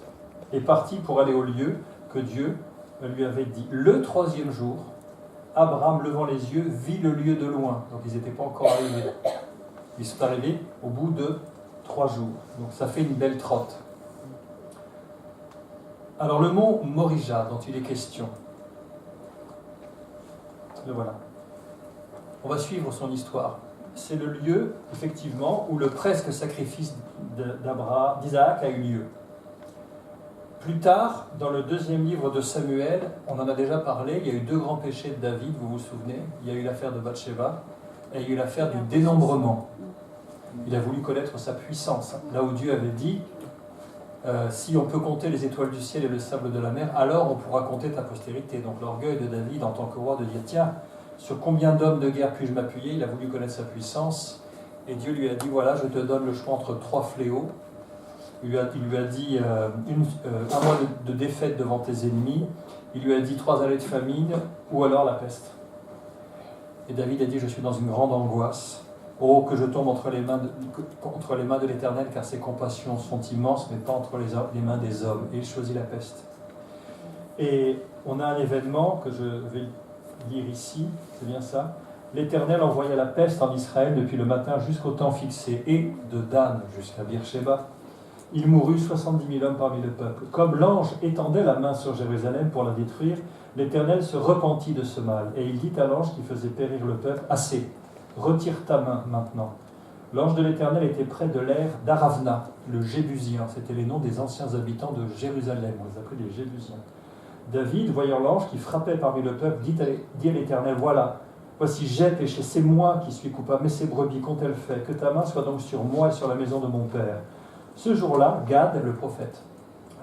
et partit pour aller au lieu que Dieu lui avait dit. Le 3e jour, Abraham, levant les yeux, vit le lieu de loin. Donc ils n'étaient pas encore arrivés. Ils sont arrivés au bout de 3 jours. Donc ça fait une belle trotte. Alors le mont Morija, dont il est question, le voilà. On va suivre son histoire. C'est le lieu, effectivement, où le presque sacrifice d'Isaac a eu lieu. Plus tard, dans le 2e livre de Samuel, on en a déjà parlé, il y a eu 2 grands péchés de David, vous vous souvenez? Il y a eu l'affaire de Bathsheba et il y a eu l'affaire du dénombrement. Il a voulu connaître sa puissance. Là où Dieu avait dit, si on peut compter les étoiles du ciel et le sable de la mer, alors on pourra compter ta postérité. Donc l'orgueil de David en tant que roi de dire, tiens, sur combien d'hommes de guerre puis-je m'appuyer? Il a voulu connaître sa puissance. Et Dieu lui a dit, voilà, je te donne le choix entre 3 fléaux. Il lui a dit un mois de défaite devant tes ennemis. Il lui a dit 3 années de famine ou alors la peste. Et David a dit, je suis dans une grande angoisse. Oh, que je tombe entre les mains de l'Éternel, car ses compassions sont immenses, mais pas entre les mains des hommes. Et il choisit la peste. Et on a un événement que je vais lire ici, c'est bien ça. L'Éternel envoya la peste en Israël depuis le matin jusqu'au temps fixé, et de Dan jusqu'à Beersheba. Il mourut 70 000 hommes parmi le peuple. Comme l'ange étendait la main sur Jérusalem pour la détruire, l'Éternel se repentit de ce mal, et il dit à l'ange qui faisait périr le peuple, « Assez, retire ta main maintenant. » L'ange de l'Éternel était près de l'aire d'Aravna, le Jébusien. C'était les noms des anciens habitants de Jérusalem. On les appelait les Jébusiens. David, voyant l'ange qui frappait parmi le peuple, dit à l'Éternel, « Voilà, voici j'ai péché, c'est moi qui suis coupable, mais ces brebis qu'ont-elles fait? Que ta main soit donc sur moi et sur la maison de mon père. » Ce jour-là, Gad, le prophète,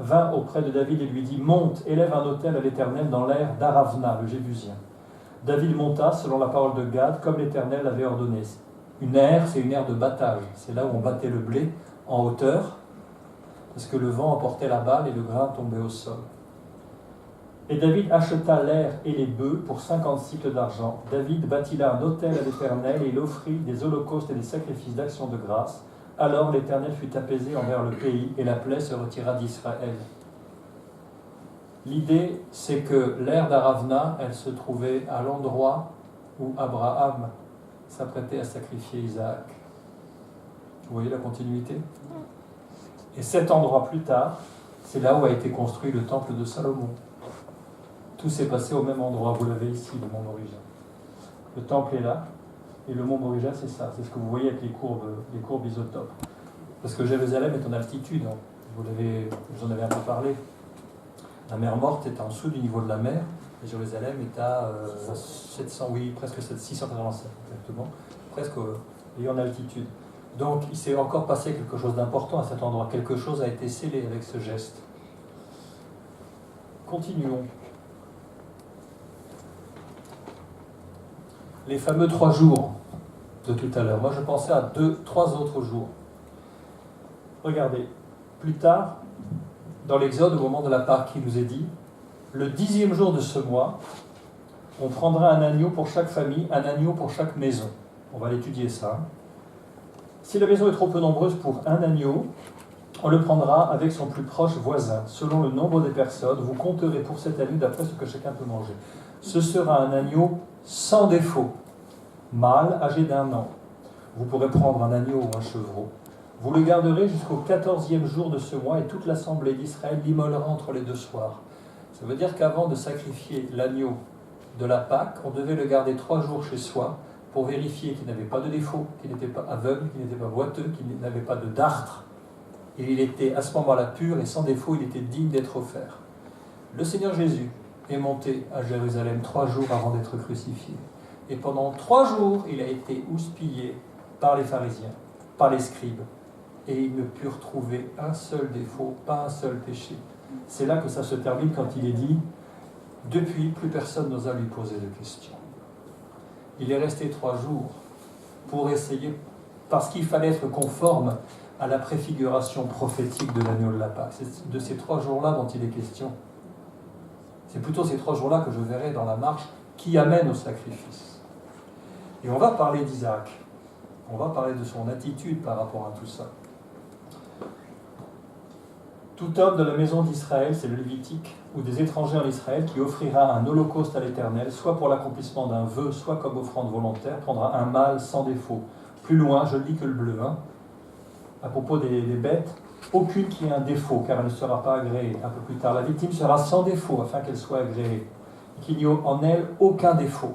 vint auprès de David et lui dit, « Monte, élève un autel à l'Éternel dans l'aire d'Aravna, le Jébusien. » David monta, selon la parole de Gad, comme l'Éternel l'avait ordonné. Une aire, c'est une aire de battage. C'est là où on battait le blé en hauteur, parce que le vent emportait la balle et le grain tombait au sol. Et David acheta l'aire et les bœufs pour 50 cycles d'argent. David bâtit là un autel à l'Éternel et il offrit des holocaustes et des sacrifices d'action de grâce. Alors l'Éternel fut apaisé envers le pays et la plaie se retira d'Israël. L'idée, c'est que l'aire d'Aravna, elle se trouvait à l'endroit où Abraham s'apprêtait à sacrifier Isaac. Vous voyez la continuité? Et cet endroit plus tard, c'est là où a été construit le temple de Salomon. Tout s'est passé au même endroit, vous l'avez ici, le mont Moriah. Le temple est là, et le mont Moriah, c'est ça, c'est ce que vous voyez avec les courbes isotopes. Parce que Jérusalem est en altitude, hein. J'en avais un peu parlé. La mer Morte est en dessous du niveau de la mer, et Jérusalem est à 700, oui, presque 687 exactement, presque et en altitude. Donc il s'est encore passé quelque chose d'important à cet endroit, quelque chose a été scellé avec ce geste. Continuons. Les fameux 3 jours de tout à l'heure. Moi, je pensais à 3 autres jours. Regardez, plus tard, dans l'Exode, au moment de la Pâque, il nous est dit, le 10e jour de ce mois, on prendra un agneau pour chaque famille, un agneau pour chaque maison. On va l'étudier ça. Si la maison est trop peu nombreuse pour un agneau, on le prendra avec son plus proche voisin. Selon le nombre des personnes, vous compterez pour cet agneau d'après ce que chacun peut manger. Ce sera un agneau sans défaut, mâle, âgé d'1 an. Vous pourrez prendre un agneau ou un chevreau. Vous le garderez jusqu'au 14e jour de ce mois et toute l'assemblée d'Israël l'immolera entre les 2 soirs. Ça veut dire qu'avant de sacrifier l'agneau de la Pâque, on devait le garder 3 jours chez soi pour vérifier qu'il n'avait pas de défaut, qu'il n'était pas aveugle, qu'il n'était pas boiteux, qu'il n'avait pas de dartre. Et il était à ce moment-là pur et sans défaut, il était digne d'être offert. Le Seigneur Jésus est monté à Jérusalem 3 jours avant d'être crucifié. Et pendant 3 jours, il a été houspillé par les pharisiens, par les scribes. Et ils ne purent trouver un seul défaut, pas un seul péché. C'est là que ça se termine quand il est dit « Depuis, plus personne n'osa lui poser de questions. » Il est resté 3 jours pour essayer, parce qu'il fallait être conforme à la préfiguration prophétique de l'agneau de la Pâque. C'est de ces 3 jours-là dont il est question. C'est plutôt ces 3 jours-là que je verrai dans la marche qui amène au sacrifice. Et on va parler d'Isaac. On va parler de son attitude par rapport à tout ça. Tout homme de la maison d'Israël, c'est le Lévitique, ou des étrangers en Israël, qui offrira un holocauste à l'Éternel, soit pour l'accomplissement d'un vœu, soit comme offrande volontaire, prendra un mâle sans défaut. Plus loin, je lis que le bleu, à propos des bêtes, aucune qui ait un défaut, car elle ne sera pas agréée. Un peu plus tard, la victime sera sans défaut, afin qu'elle soit agréée, et qu'il n'y ait en elle aucun défaut.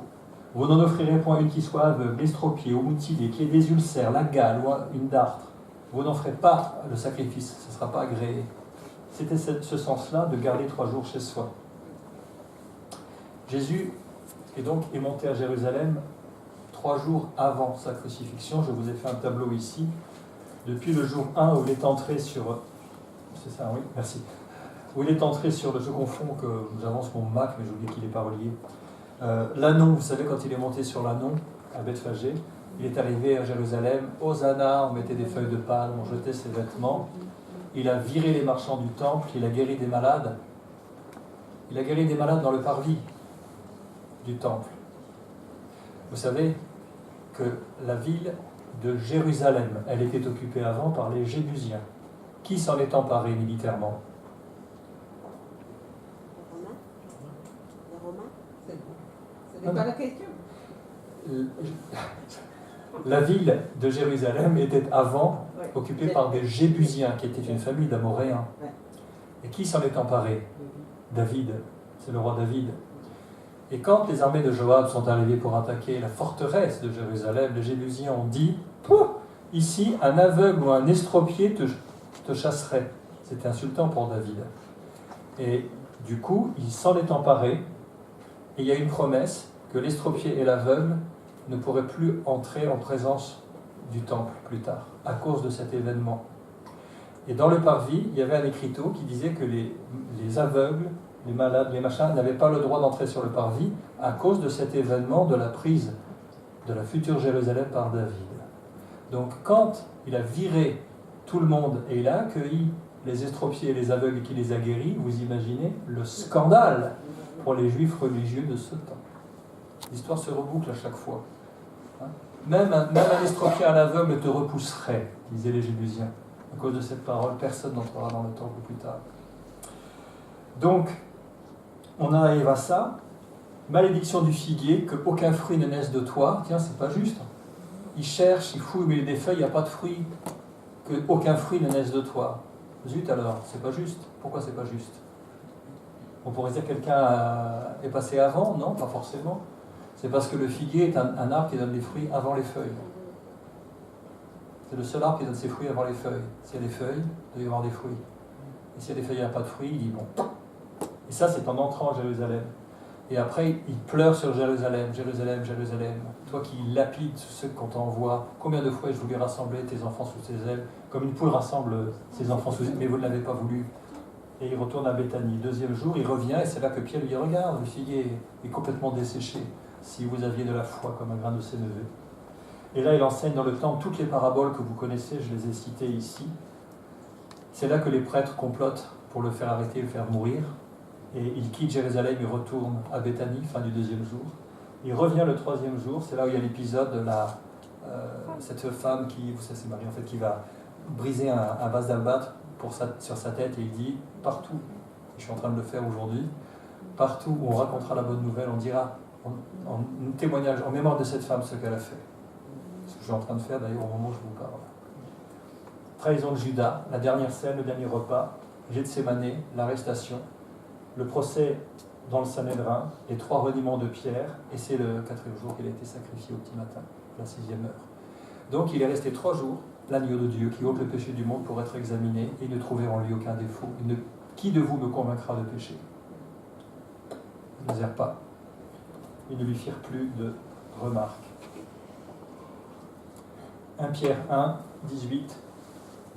Vous n'en offrirez point une qui soit aveugle, estropiée ou mutilée, qui ait des ulcères, la gale ou une dartre. Vous n'en ferez pas le sacrifice, ce ne sera pas agréé. C'était ce sens-là de garder 3 jours chez soi. Jésus est monté à Jérusalem 3 jours avant sa crucifixion. Je vous ai fait un tableau ici. Depuis le jour 1 où il est entré sur... C'est ça, oui, merci. Où il est entré sur le... Je confonds que j'avance mon Mac, mais j'oublie qu'il n'est pas relié. L'Anon, vous savez, quand il est monté sur l'Anon, à Bethphagée, il est arrivé à Jérusalem. Hosanna, on mettait des feuilles de palme, on jetait ses vêtements. Il a viré les marchands du temple, il a guéri des malades. Il a guéri des malades dans le parvis du temple. Vous savez que la ville de Jérusalem. Elle était occupée avant par les Jébusiens. Qui s'en est emparé militairement? Les Romains. Ce n'est pas la question. La ville de Jérusalem était avant occupée par des Jébusiens, qui étaient une famille d'Amoréens. Et qui s'en est emparé? David, c'est le roi David. Et quand les armées de Joab sont arrivées pour attaquer la forteresse de Jérusalem, les Jébusiens ont dit « Ici, un aveugle ou un estropié te chasserait. » C'était insultant pour David. Et du coup, il s'en est emparé, et il y a une promesse que l'estropié et l'aveugle ne pourraient plus entrer en présence du temple plus tard, à cause de cet événement. Et dans le parvis, il y avait un écriteau qui disait que les aveugles, les malades, les machins, n'avaient pas le droit d'entrer sur le parvis à cause de cet événement de la prise de la future Jérusalem par David. Donc quand il a viré tout le monde et il a accueilli les estropiés et les aveugles qui les a guéris, vous imaginez le scandale pour les juifs religieux de ce temps. L'histoire se reboucle à chaque fois. Même un estropié à l'aveugle te repousserait, disaient les Jébusiens. À cause de cette parole, personne n'entrera dans le temple plus tard. Donc, on arrive à ça. Malédiction du figuier, que aucun fruit ne naisse de toi. Tiens, c'est pas juste. Il cherche, il fouille au milieu des feuilles, il n'y a pas de fruit. Que aucun fruit ne naisse de toi. Zut alors, c'est pas juste. Pourquoi c'est pas juste? On pourrait dire que quelqu'un est passé avant? Non, pas forcément. C'est parce que le figuier est un arbre qui donne des fruits avant les feuilles. C'est le seul arbre qui donne ses fruits avant les feuilles. S'il y a des feuilles, il doit y avoir des fruits. Et s'il y a des feuilles, il n'y a pas de fruits, il dit bon. Et ça, c'est en entrant à Jérusalem. Et après, il pleure sur Jérusalem, Jérusalem, Jérusalem. Toi qui lapides ceux qu'on t'envoie, combien de fois ai-je voulu rassembler tes enfants sous ses ailes, comme une poule rassemble ses enfants sous ses ailes, mais vous ne l'avez pas voulu. Et il retourne à Béthanie. Deuxième jour, il revient, et c'est là que Pierre lui dit, regarde, le figuier est complètement desséché. Si vous aviez de la foi comme un grain de sénévé. Et là, il enseigne dans le temple toutes les paraboles que vous connaissez, je les ai citées ici. C'est là que les prêtres complotent pour le faire arrêter et le faire mourir. Et il quitte Jérusalem, il retourne à Béthanie, fin du deuxième jour. Il revient le troisième jour, c'est là où il y a l'épisode de cette femme qui, vous savez, c'est Marie en fait, qui va briser un vase d'albâtre sur sa tête, et il dit, partout, je suis en train de le faire aujourd'hui, partout où on racontera la bonne nouvelle, on dira, en témoignage, en mémoire de cette femme, ce qu'elle a fait. Ce que je suis en train de faire d'ailleurs au moment où je vous parle. Trahison de Judas, la dernière scène, le dernier repas, Gethsémane, l'arrestation, le procès dans le Sanhédrin, les 3 reniements de Pierre, et c'est le 4e jour qu'il a été sacrifié au petit matin, la 6e heure. Donc il est resté 3 jours, l'agneau de Dieu qui ôte le péché du monde pour être examiné, et ne trouver en lui aucun défaut. Qui de vous me convaincra de péché? Ils n'osèrent pas. Ils ne lui firent plus de remarques. 1 Pierre 1, 18.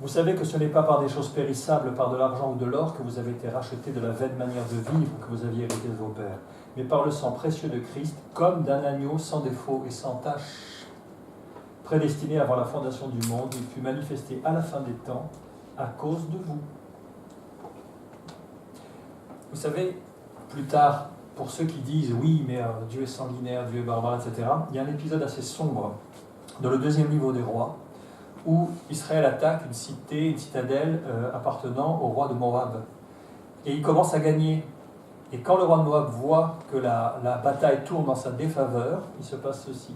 Vous savez que ce n'est pas par des choses périssables, par de l'argent ou de l'or, que vous avez été rachetés de la vaine manière de vivre que vous aviez hérité de vos pères, mais par le sang précieux de Christ, comme d'un agneau sans défaut et sans tache, prédestiné avant la fondation du monde, il fut manifesté à la fin des temps à cause de vous. Vous savez, plus tard, pour ceux qui disent « oui, mais Dieu est sanguinaire, Dieu est barbare, etc. », il y a un épisode assez sombre dans le 2e livre des rois, où Israël attaque une cité, une citadelle appartenant au roi de Moab. Et il commence à gagner. Et quand le roi de Moab voit que la bataille tourne dans sa défaveur, il se passe ceci.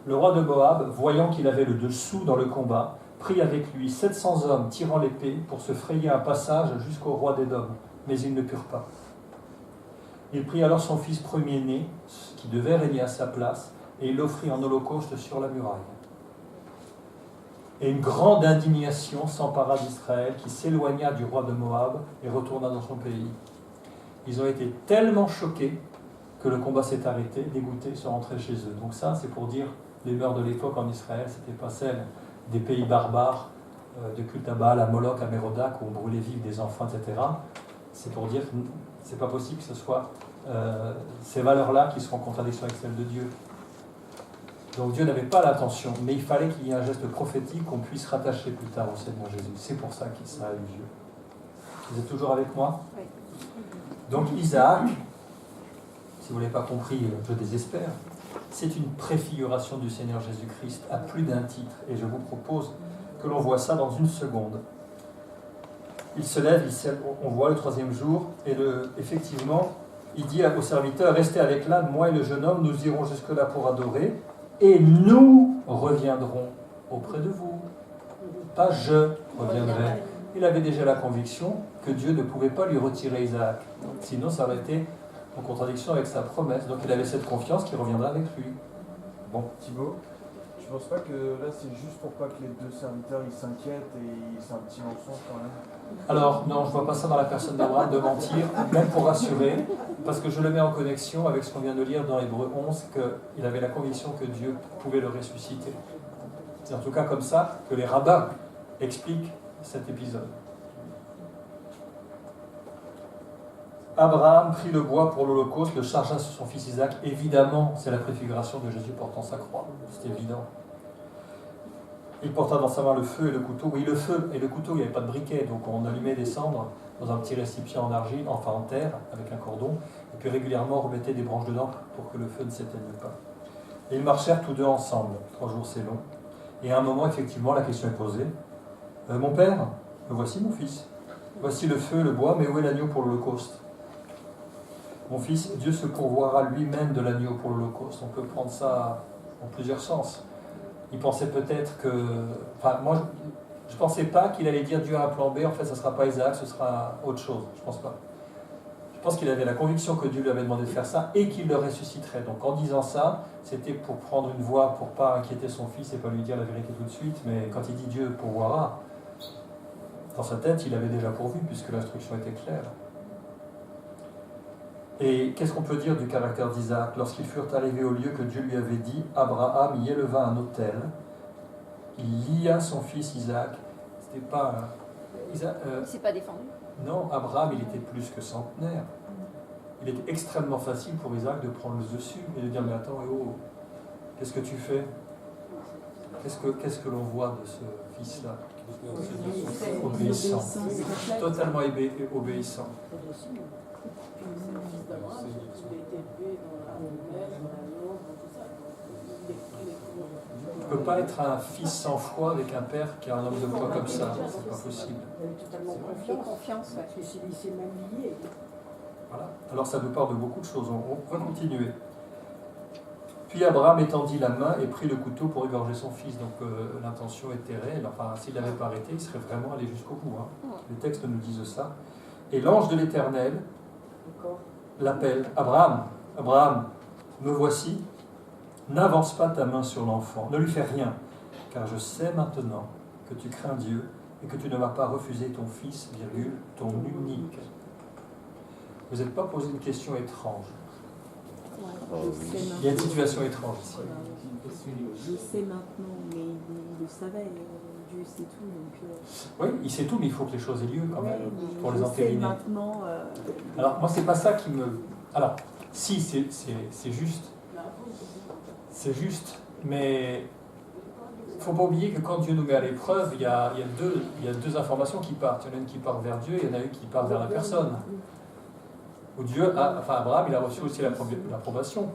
Le roi de Moab, voyant qu'il avait le dessous dans le combat, prit avec lui 700 hommes tirant l'épée pour se frayer un passage jusqu'au roi d'Édom, mais ils ne purent pas. Il prit alors son fils premier-né, qui devait régner à sa place, et il l'offrit en holocauste sur la muraille. Et une grande indignation s'empara d'Israël, qui s'éloigna du roi de Moab et retourna dans son pays. Ils ont été tellement choqués que le combat s'est arrêté, dégoûtés, ils sont rentrés chez eux. Donc ça, c'est pour dire les mœurs de l'époque en Israël, c'était pas celles des pays barbares, de culte à Baal, à Moloch, à Mérodach, où on brûlait vifs des enfants, etc. C'est pour dire que c'est pas possible que ce soit ces valeurs-là qui sont en contradiction avec celles de Dieu. Donc Dieu n'avait pas l'intention, mais il fallait qu'il y ait un geste prophétique qu'on puisse rattacher plus tard au Seigneur Jésus. C'est pour ça qu'il ça a eu lieu. Vous êtes toujours avec moi? Oui. Donc Isaac, si vous ne l'avez pas compris, je désespère, c'est une préfiguration du Seigneur Jésus-Christ à plus d'un titre. Et je vous propose que l'on voit ça dans une seconde. Il se lève, on voit le troisième jour, et effectivement, il dit au serviteur, restez avec l'âne, moi et le jeune homme, nous irons jusque-là pour adorer, et nous reviendrons auprès de vous. Pas je reviendrai. Il avait déjà la conviction que Dieu ne pouvait pas lui retirer Isaac. Sinon, ça aurait été en contradiction avec sa promesse. Donc il avait cette confiance qu'il reviendra avec lui. Bon. Thibaut, je pense pas que là c'est juste pour pas que les deux serviteurs ils s'inquiètent et c'est un petit mensonge quand même. Alors non, je ne vois pas ça dans la personne d'Abraham de mentir, même pour rassurer, parce que je le mets en connexion avec ce qu'on vient de lire dans Hébreux 11, qu'il avait la conviction que Dieu pouvait le ressusciter. C'est en tout cas comme ça que les rabbins expliquent cet épisode. Abraham prit le bois pour l'Holocauste, le chargea sur son fils Isaac. Évidemment, c'est la préfiguration de Jésus portant sa croix. C'est évident. Il porta dans sa main le feu et le couteau. Oui, le feu et le couteau, il n'y avait pas de briquet, donc on allumait des cendres dans un petit récipient en argile, enfin en terre, avec un cordon, et puis régulièrement on remettait des branches dedans pour que le feu ne s'éteigne pas. Et ils marchèrent tous deux ensemble. 3 jours, c'est long. Et à un moment, effectivement, la question est posée. Mon père, me voici mon fils. Voici le feu, le bois, mais où est l'agneau pour l'Holocauste? Mon fils, Dieu se pourvoira lui-même de l'agneau pour l'Holocauste. On peut prendre ça en plusieurs sens. Il pensait peut-être que... Enfin, moi, je ne pensais pas qu'il allait dire Dieu a un plan B, en fait, ce ne sera pas Isaac, ce sera autre chose. Je ne pense pas. Je pense qu'il avait la conviction que Dieu lui avait demandé de faire ça et qu'il le ressusciterait. Donc en disant ça, c'était pour prendre une voie, pour ne pas inquiéter son fils et pas lui dire la vérité tout de suite. Mais quand il dit Dieu pourvoira, dans sa tête, il avait déjà pourvu, puisque l'instruction était claire. Et qu'est-ce qu'on peut dire du caractère d'Isaac? Lorsqu'ils furent arrivés au lieu que Dieu lui avait dit, Abraham y éleva un autel. Il lia son fils Isaac. C'était pas un... Il ne s'est pas défendu. Non, Abraham, il était plus que centenaire. Il était extrêmement facile pour Isaac de prendre le dessus et de dire, mais attends, qu'est-ce que tu fais? Qu'est-ce que l'on voit de ce fils-là? Obéissant. Totalement obéissant. On ne peut pas être un fils sans foi avec un père qui a un homme de foi comme ça. C'est pas possible. Totalement confiance. Il s'est même lié. Voilà. Alors ça nous parle de beaucoup de choses. On va continuer. Puis Abraham étendit la main et prit le couteau pour égorger son fils. Donc l'intention était réelle. Enfin, s'il n'avait pas arrêté, il serait vraiment allé jusqu'au bout. Les textes nous disent ça. Et l'ange de l'Éternel l'appelle, Abraham, Abraham, me voici, n'avance pas ta main sur l'enfant, ne lui fais rien, car je sais maintenant que tu crains Dieu et que tu ne vas pas refuser ton fils, virgule, ton unique. Vous n'êtes pas posé une question étrange. Il y a une situation étrange ici. Je sais maintenant, mais il le savait. Dieu sait tout. Donc, oui, il sait tout, mais il faut que les choses aient lieu quand même, pour les entériner. Maintenant, alors, moi, c'est pas ça qui me... Alors, si, c'est juste. C'est juste, mais il ne faut pas oublier que quand Dieu nous met à l'épreuve, il y a deux informations qui partent. Il y en a une qui part vers Dieu et il y en a une qui part vers la personne. Où Dieu Abraham, il a reçu aussi l'approbation.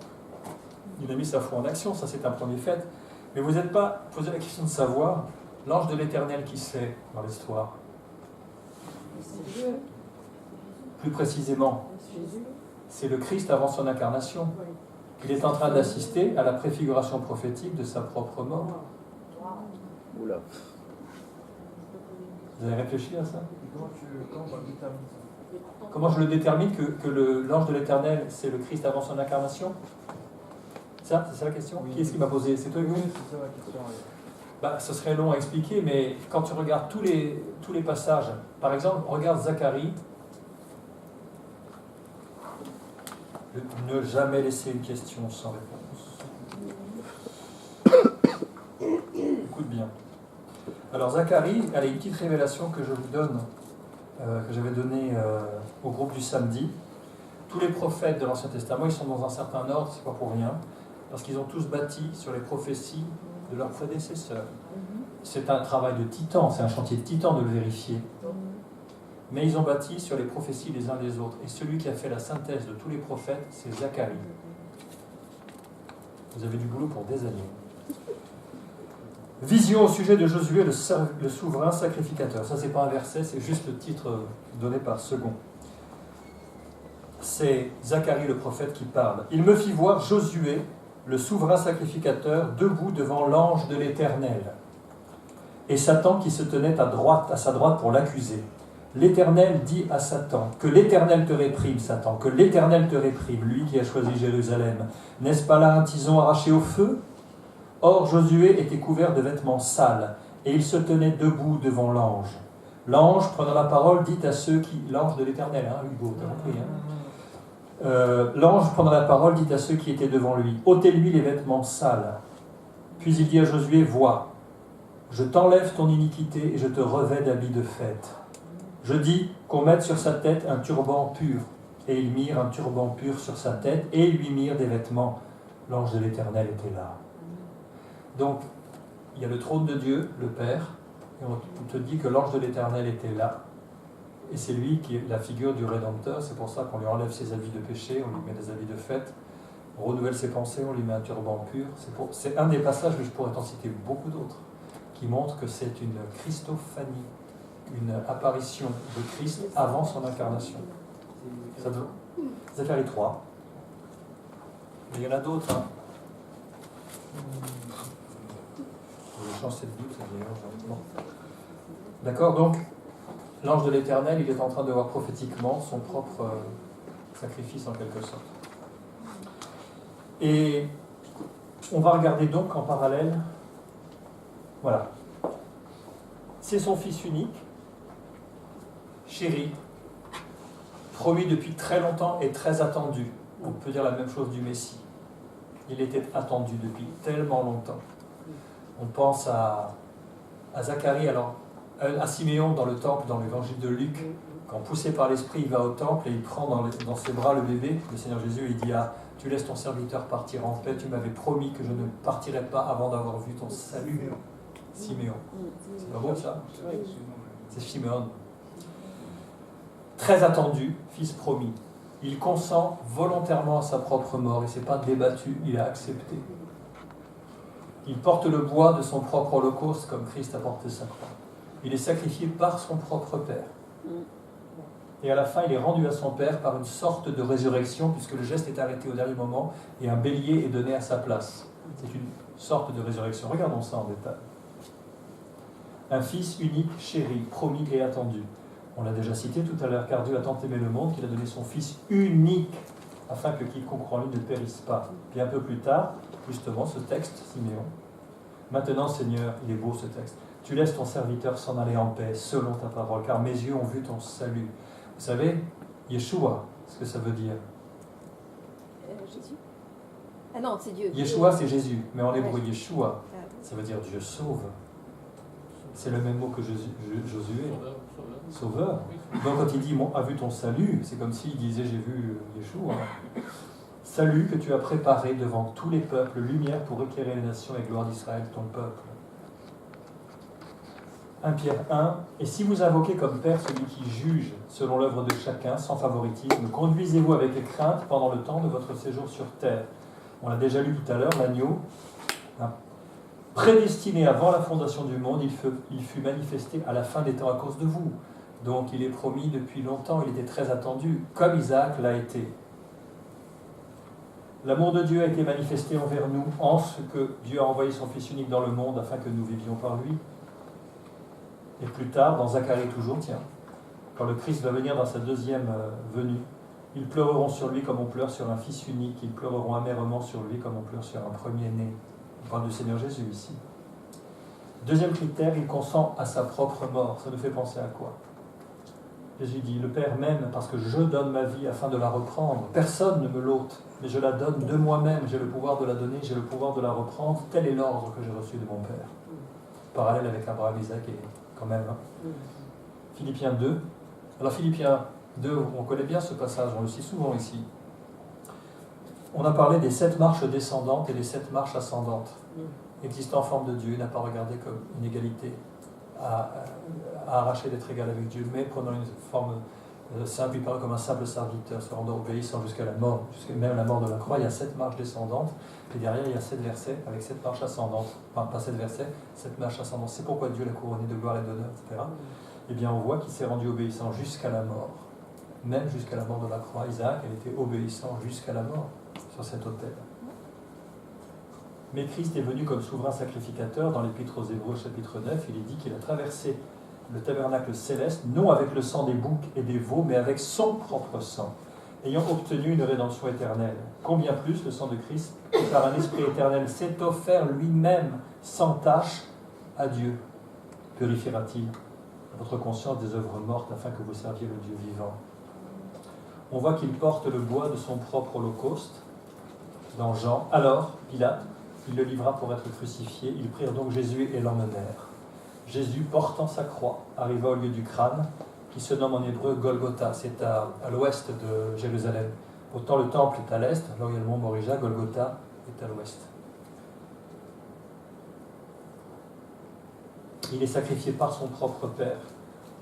Il a mis sa foi en action, ça c'est un premier fait. Mais vous n'êtes pas posé la question de savoir l'ange de l'Éternel qui sait dans l'histoire. Plus précisément, c'est le Christ avant son incarnation. Il est en train d'assister à la préfiguration prophétique de sa propre mort. Oula. Vous avez réfléchi à ça? Comment je le détermine que l'ange de l'Éternel, c'est le Christ avant son incarnation? C'est ça la question? Oui. Qui est-ce qui m'a posé? C'est toi, Hugo? C'est ça la question, oui. Ce serait long à expliquer, mais quand tu regardes tous les passages, par exemple, regarde Zacharie, ne jamais laisser une question sans réponse. Écoute bien. Alors Zacharie, elle a une petite révélation que je vous donne, que j'avais donnée au groupe du samedi. Tous les prophètes de l'Ancien Testament, ils sont dans un certain ordre, c'est pas pour rien, parce qu'ils ont tous bâti sur les prophéties de leurs prédécesseurs. C'est un travail de titan, c'est un chantier de titan de le vérifier. Mais ils ont bâti sur les prophéties les uns des autres. Et celui qui a fait la synthèse de tous les prophètes, c'est Zacharie. Vous avez du boulot pour des années. Vision au sujet de Josué, le souverain sacrificateur. Ça, c'est pas un verset, c'est juste le titre donné par Second. C'est Zacharie le prophète qui parle. Il me fit voir Josué, le souverain sacrificateur, debout devant l'ange de l'Éternel, et Satan qui se tenait à sa droite pour l'accuser. L'Éternel dit à Satan, que l'Éternel te réprime, Satan, que l'Éternel te réprime, lui qui a choisi Jérusalem. N'est-ce pas là un tison arraché au feu ? Or Josué était couvert de vêtements sales, et il se tenait debout devant l'ange. L'ange, prenant la parole, dit à ceux qui... L'ange de l'Éternel, hein, Hugo, t'as compris, hein ? L'ange, prenant la parole, dit à ceux qui étaient devant lui, « ôtez-lui les vêtements sales. » Puis il dit à Josué, « Vois, je t'enlève ton iniquité et je te revêt d'habits de fête. Je dis qu'on mette sur sa tête un turban pur. » Et ils mirent un turban pur sur sa tête et ils lui mirent des vêtements. L'ange de l'Éternel était là. Donc, il y a le trône de Dieu, le Père, et on te dit que l'ange de l'Éternel était là. Et c'est lui qui est la figure du Rédempteur. C'est pour ça qu'on lui enlève ses habits de péché, on lui met des habits de fête, on renouvelle ses pensées, on lui met un turban pur. C'est un des passages, mais je pourrais t'en citer beaucoup d'autres, qui montrent que c'est une Christophanie, une apparition de Christ avant son incarnation. Ça fait les 3. Mais il y en a d'autres. Hein. Je change cette Bible, c'est meilleur. Bon. D'accord, donc, l'ange de l'Éternel, il est en train de voir prophétiquement son propre sacrifice en quelque sorte. Et on va regarder donc en parallèle, voilà. C'est son fils unique, chéri, promis depuis très longtemps et très attendu. On peut dire la même chose du Messie. Il était attendu depuis tellement longtemps. On pense à Zacharie, alors à Siméon dans le temple, dans l'évangile de Luc, quand poussé par l'Esprit, il va au temple et il prend dans ses bras le bébé, le Seigneur Jésus, et il dit « Tu laisses ton serviteur partir en paix, tu m'avais promis que je ne partirais pas avant d'avoir vu ton salut. » Siméon. C'est pas beau ça? C'est Siméon. Très attendu, fils promis. Il consent volontairement à sa propre mort, il ne s'est pas débattu, il a accepté. Il porte le bois de son propre holocauste comme Christ a porté sa croix. Il est sacrifié par son propre Père. Et à la fin, il est rendu à son Père par une sorte de résurrection, puisque le geste est arrêté au dernier moment, et un bélier est donné à sa place. C'est une sorte de résurrection. Regardons ça en détail. Un fils unique, chéri, promis et attendu. On l'a déjà cité tout à l'heure, car Dieu a tant aimé le monde qu'il a donné son fils unique, afin que quiconque croit en lui ne périsse pas. Puis un peu plus tard, justement, ce texte, Siméon. Maintenant, Seigneur, il est beau ce texte. Tu laisses ton serviteur s'en aller en paix, selon ta parole, car mes yeux ont vu ton salut. Vous savez, Yeshua, ce que ça veut dire. Jésus. Ah non, c'est Dieu. Yeshua, c'est Jésus, mais en hébreu, Yeshua, ça veut dire Dieu sauve. C'est le même mot que Josué. Sauveur. Donc quand il dit a vu ton salut, c'est comme s'il disait j'ai vu Yeshua. Salut que tu as préparé devant tous les peuples, lumière pour éclairer les nations et gloire d'Israël, ton peuple. 1 Pierre 1. Et si vous invoquez comme Père celui qui juge selon l'œuvre de chacun, sans favoritisme, conduisez-vous avec crainte pendant le temps de votre séjour sur terre. On l'a déjà lu tout à l'heure, l'agneau. Prédestiné avant la fondation du monde, il fut manifesté à la fin des temps à cause de vous. Donc il est promis depuis longtemps, il était très attendu, comme Isaac l'a été. L'amour de Dieu a été manifesté envers nous en ce que Dieu a envoyé son Fils unique dans le monde afin que nous vivions par lui. Et plus tard, dans Zacharie toujours, tiens, quand le Christ va venir dans sa deuxième venue, ils pleureront sur lui comme on pleure sur un fils unique, ils pleureront amèrement sur lui comme on pleure sur un premier-né. On parle du Seigneur Jésus ici. Deuxième critère, il consent à sa propre mort. Ça nous fait penser à quoi? Jésus dit, le Père m'aime parce que je donne ma vie afin de la reprendre. Personne ne me l'ôte, mais je la donne de moi-même. J'ai le pouvoir de la donner, j'ai le pouvoir de la reprendre. Tel est l'ordre que j'ai reçu de mon Père. Parallèle avec Abraham, Isaac et quand même. Hein. Philippiens 2. Alors Philippiens 2, on connaît bien ce passage, on le cite souvent ici. On a parlé des 7 marches descendantes et des 7 marches ascendantes. Existant en forme de Dieu, il n'a pas regardé comme une égalité à arracher d'être égal avec Dieu, mais prenant une forme simple, il paraît comme un simple serviteur, se rendant obéissant jusqu'à la mort, même la mort de la croix. Il y a 7 marches descendantes, et derrière il y a 7 versets avec 7 marches ascendantes. Enfin, pas 7 versets, 7 marches ascendantes. C'est pourquoi Dieu l'a couronné de gloire et d'honneur, etc. Eh bien, on voit qu'il s'est rendu obéissant jusqu'à la mort, même jusqu'à la mort de la croix. Isaac a été obéissant jusqu'à la mort sur cet autel. Mais Christ est venu comme souverain sacrificateur. Dans l'Épître aux Hébreux, chapitre 9, il est dit qu'il a traversé le tabernacle céleste, non avec le sang des boucs et des veaux, mais avec son propre sang, ayant obtenu une rédemption éternelle. Combien plus le sang de Christ, qui par un esprit éternel s'est offert lui-même sans tache à Dieu, purifiera-t-il votre conscience des œuvres mortes afin que vous serviez le Dieu vivant. On voit qu'il porte le bois de son propre holocauste dans Jean. Alors, Pilate, il le livra pour être crucifié. Ils prirent donc Jésus et l'emmenèrent. Jésus, portant sa croix, arriva au lieu du crâne, qui se nomme en hébreu Golgotha. C'est à l'ouest de Jérusalem. Autant le temple est à l'est, là où il y a le mont Morija, Golgotha est à l'ouest. Il est sacrifié par son propre Père.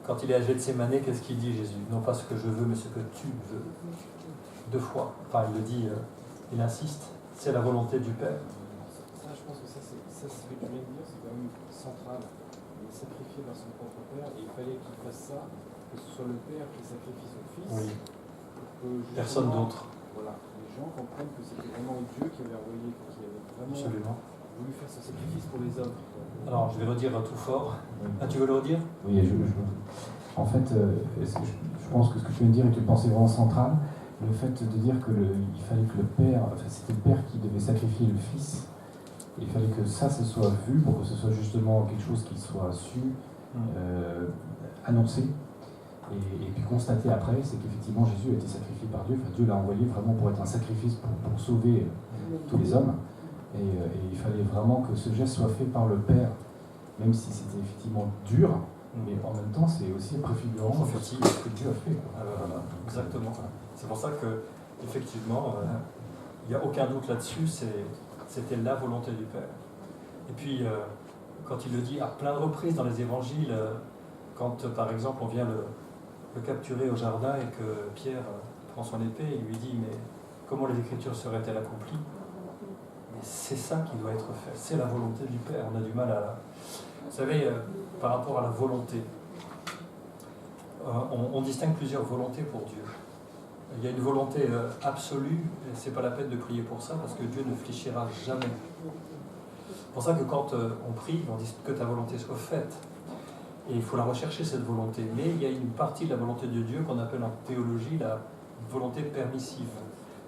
Quand il est à Gethsémane, qu'est-ce qu'il dit Jésus? Non pas ce que je veux, mais ce que tu veux. 2 fois. Enfin, il le dit, il insiste, c'est la volonté du Père. Ça, je pense que ça, c'est ce que tu viens de dire, c'est quand même central. Il est sacrifié par son propre Père, et il fallait qu'il fasse ça, que ce soit le Père qui sacrifie son Fils. Oui. Personne d'autre. Voilà, les gens comprennent que c'était vraiment Dieu qui avait envoyé, qui avait vraiment voulu faire ce sacrifice pour les hommes. Alors, je vais redire tout fort. Ah, tu veux le redire? Oui, en fait, je pense que ce que tu viens de dire est une pensée vraiment centrale. Le fait de dire qu'il fallait que le Père, enfin, c'était le Père qui devait sacrifier le Fils. Il fallait que ça se soit vu pour que ce soit justement quelque chose qui soit su, annoncé. Et puis constaté après, c'est qu'effectivement Jésus a été sacrifié par Dieu. Enfin, Dieu l'a envoyé vraiment pour être un sacrifice pour sauver tous les hommes. Et il fallait vraiment que ce geste soit fait par le Père, même si c'était effectivement dur, mais en même temps c'est aussi préfigurant de ce que Dieu a fait. Exactement. C'est pour ça que, effectivement, il n'y a aucun doute là-dessus, c'était la volonté du Père. Et puis, quand il le dit à plein de reprises dans les évangiles, quand par exemple on vient le capturer au jardin et que Pierre prend son épée et lui dit mais comment les Écritures seraient-elles accomplies? Mais c'est ça qui doit être fait, c'est la volonté du Père. On a du mal à... Vous savez, par rapport à la volonté, on distingue plusieurs volontés pour Dieu. Il y a une volonté absolue, et ce n'est pas la peine de prier pour ça, parce que Dieu ne fléchira jamais. C'est pour ça que quand on prie, on dit que ta volonté soit faite. Et il faut la rechercher, cette volonté. Mais il y a une partie de la volonté de Dieu qu'on appelle en théologie la volonté permissive,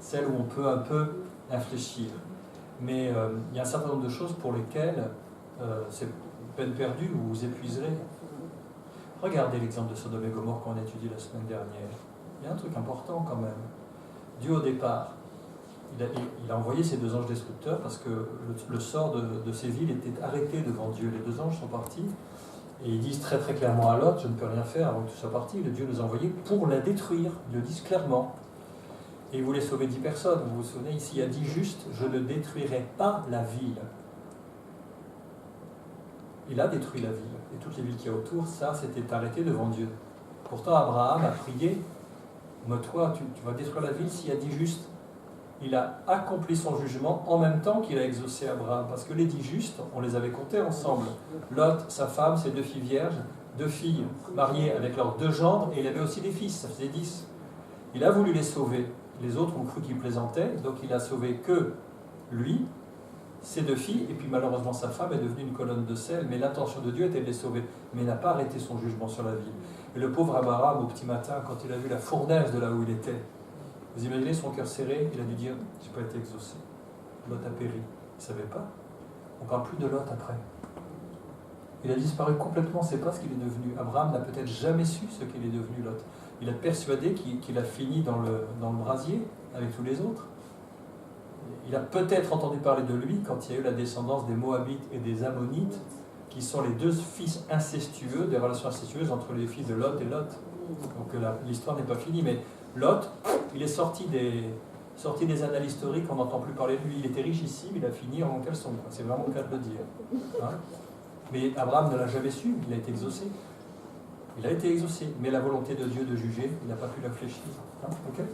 celle où on peut un peu infléchir. Mais il y a un certain nombre de choses pour lesquelles c'est peine perdue, vous vous épuiserez. Regardez l'exemple de Sodome et Gomorrhe qu'on a étudié la semaine dernière. Il y a un truc important quand même. Dieu au départ, il a envoyé ses 2 anges destructeurs parce que le sort de ces villes était arrêté devant Dieu. Les 2 anges sont partis et ils disent très très clairement à Lot, je ne peux rien faire avant que tu sois parti. Le Dieu nous a envoyés pour la détruire. Ils le disent clairement. Et il voulait sauver 10 personnes. Vous vous souvenez, ici il y a 10 justes, je ne détruirai pas la ville. Il a détruit la ville. Et toutes les villes qu'il y a autour, ça c'était arrêté devant Dieu. Pourtant Abraham a prié, mais toi tu vas détruire la ville s'il y a 10 justes. Il a accompli son jugement en même temps qu'il a exaucé Abraham. Parce que les 10 justes, on les avait comptés ensemble. Lot, sa femme, ses 2 filles vierges, 2 filles mariées avec leurs 2 gendres, et il avait aussi des fils, ça faisait 10. Il a voulu les sauver. Les autres ont cru qu'il plaisantait, donc il a sauvé que lui, ses 2 filles, et puis malheureusement sa femme est devenue une colonne de sel, mais l'intention de Dieu était de les sauver. Mais il n'a pas arrêté son jugement sur la ville. Et le pauvre Abraham, au petit matin, quand il a vu la fournaise de là où il était, vous imaginez son cœur serré, il a dû dire « j'ai pas été exaucé, Lot a péri ». Il ne savait pas. On ne parle plus de Lot après. Il a disparu complètement, c'est pas ce qu'il est devenu. Abraham n'a peut-être jamais su ce qu'il est devenu, Lot. Il a persuadé qu'il a fini dans le brasier avec tous les autres. Il a peut-être entendu parler de lui quand il y a eu la descendance des Moabites et des Ammonites, qui sont les 2 fils incestueux, des relations incestueuses entre les fils de Lot et Lot. Donc l'histoire n'est pas finie, mais Lot, il est sorti des annales historiques, on n'entend plus parler de lui. Il était richissime, il a fini en caleçon. C'est vraiment le cas de le dire. Hein? Mais Abraham ne l'a jamais su, il a été exaucé. Il a été exaucé, mais la volonté de Dieu de juger, il n'a pas pu la fléchir. Hein, okay.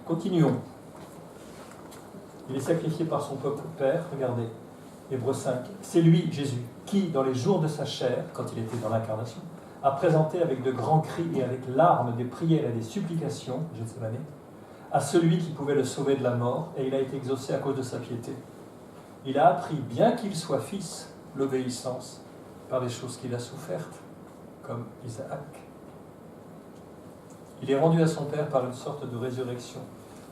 Continuons. Il est sacrifié par son peuple Père, regardez, Hébreux 5. C'est lui, Jésus, qui, dans les jours de sa chair, quand il était dans l'incarnation, a présenté avec de grands cris et avec larmes des prières et des supplications, Gethsémane, à celui qui pouvait le sauver de la mort, et il a été exaucé à cause de sa piété. Il a appris, bien qu'il soit fils, l'obéissance par les choses qu'il a souffertes, comme Isaac. Il est rendu à son Père par une sorte de résurrection.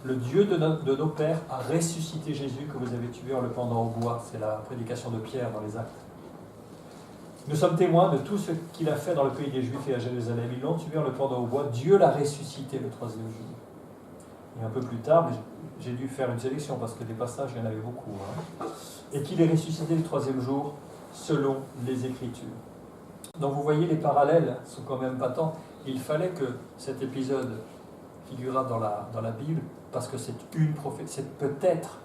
Le Dieu de nos pères a ressuscité Jésus que vous avez tué en le pendant au bois. C'est la prédication de Pierre dans les Actes. Nous sommes témoins de tout ce qu'il a fait dans le pays des Juifs et à Jérusalem. Ils l'ont tué en le pendant au bois. Dieu l'a ressuscité le troisième jour. Et un peu plus tard, mais j'ai dû faire une sélection parce que des passages, il y en avait beaucoup. Hein. Et qu'il est ressuscité le troisième jour selon les Écritures. Donc vous voyez, les parallèles sont quand même patents. Il fallait que cet épisode figurât dans la Bible parce que c'est peut-être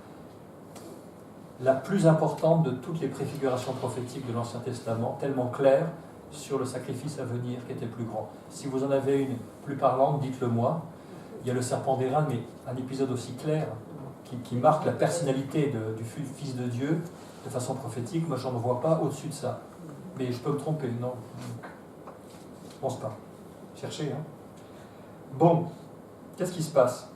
la plus importante de toutes les préfigurations prophétiques de l'Ancien Testament, tellement claire sur le sacrifice à venir qui était plus grand. Si vous en avez une plus parlante, dites-le moi. Il y a le serpent d'Érable, mais un épisode aussi clair qui marque la personnalité du Fils de Dieu de façon prophétique. Moi, je n'en vois pas au-dessus de ça. Mais je peux me tromper, non? Je ne pense pas. Cherchez, hein. Bon, qu'est-ce qui se passe?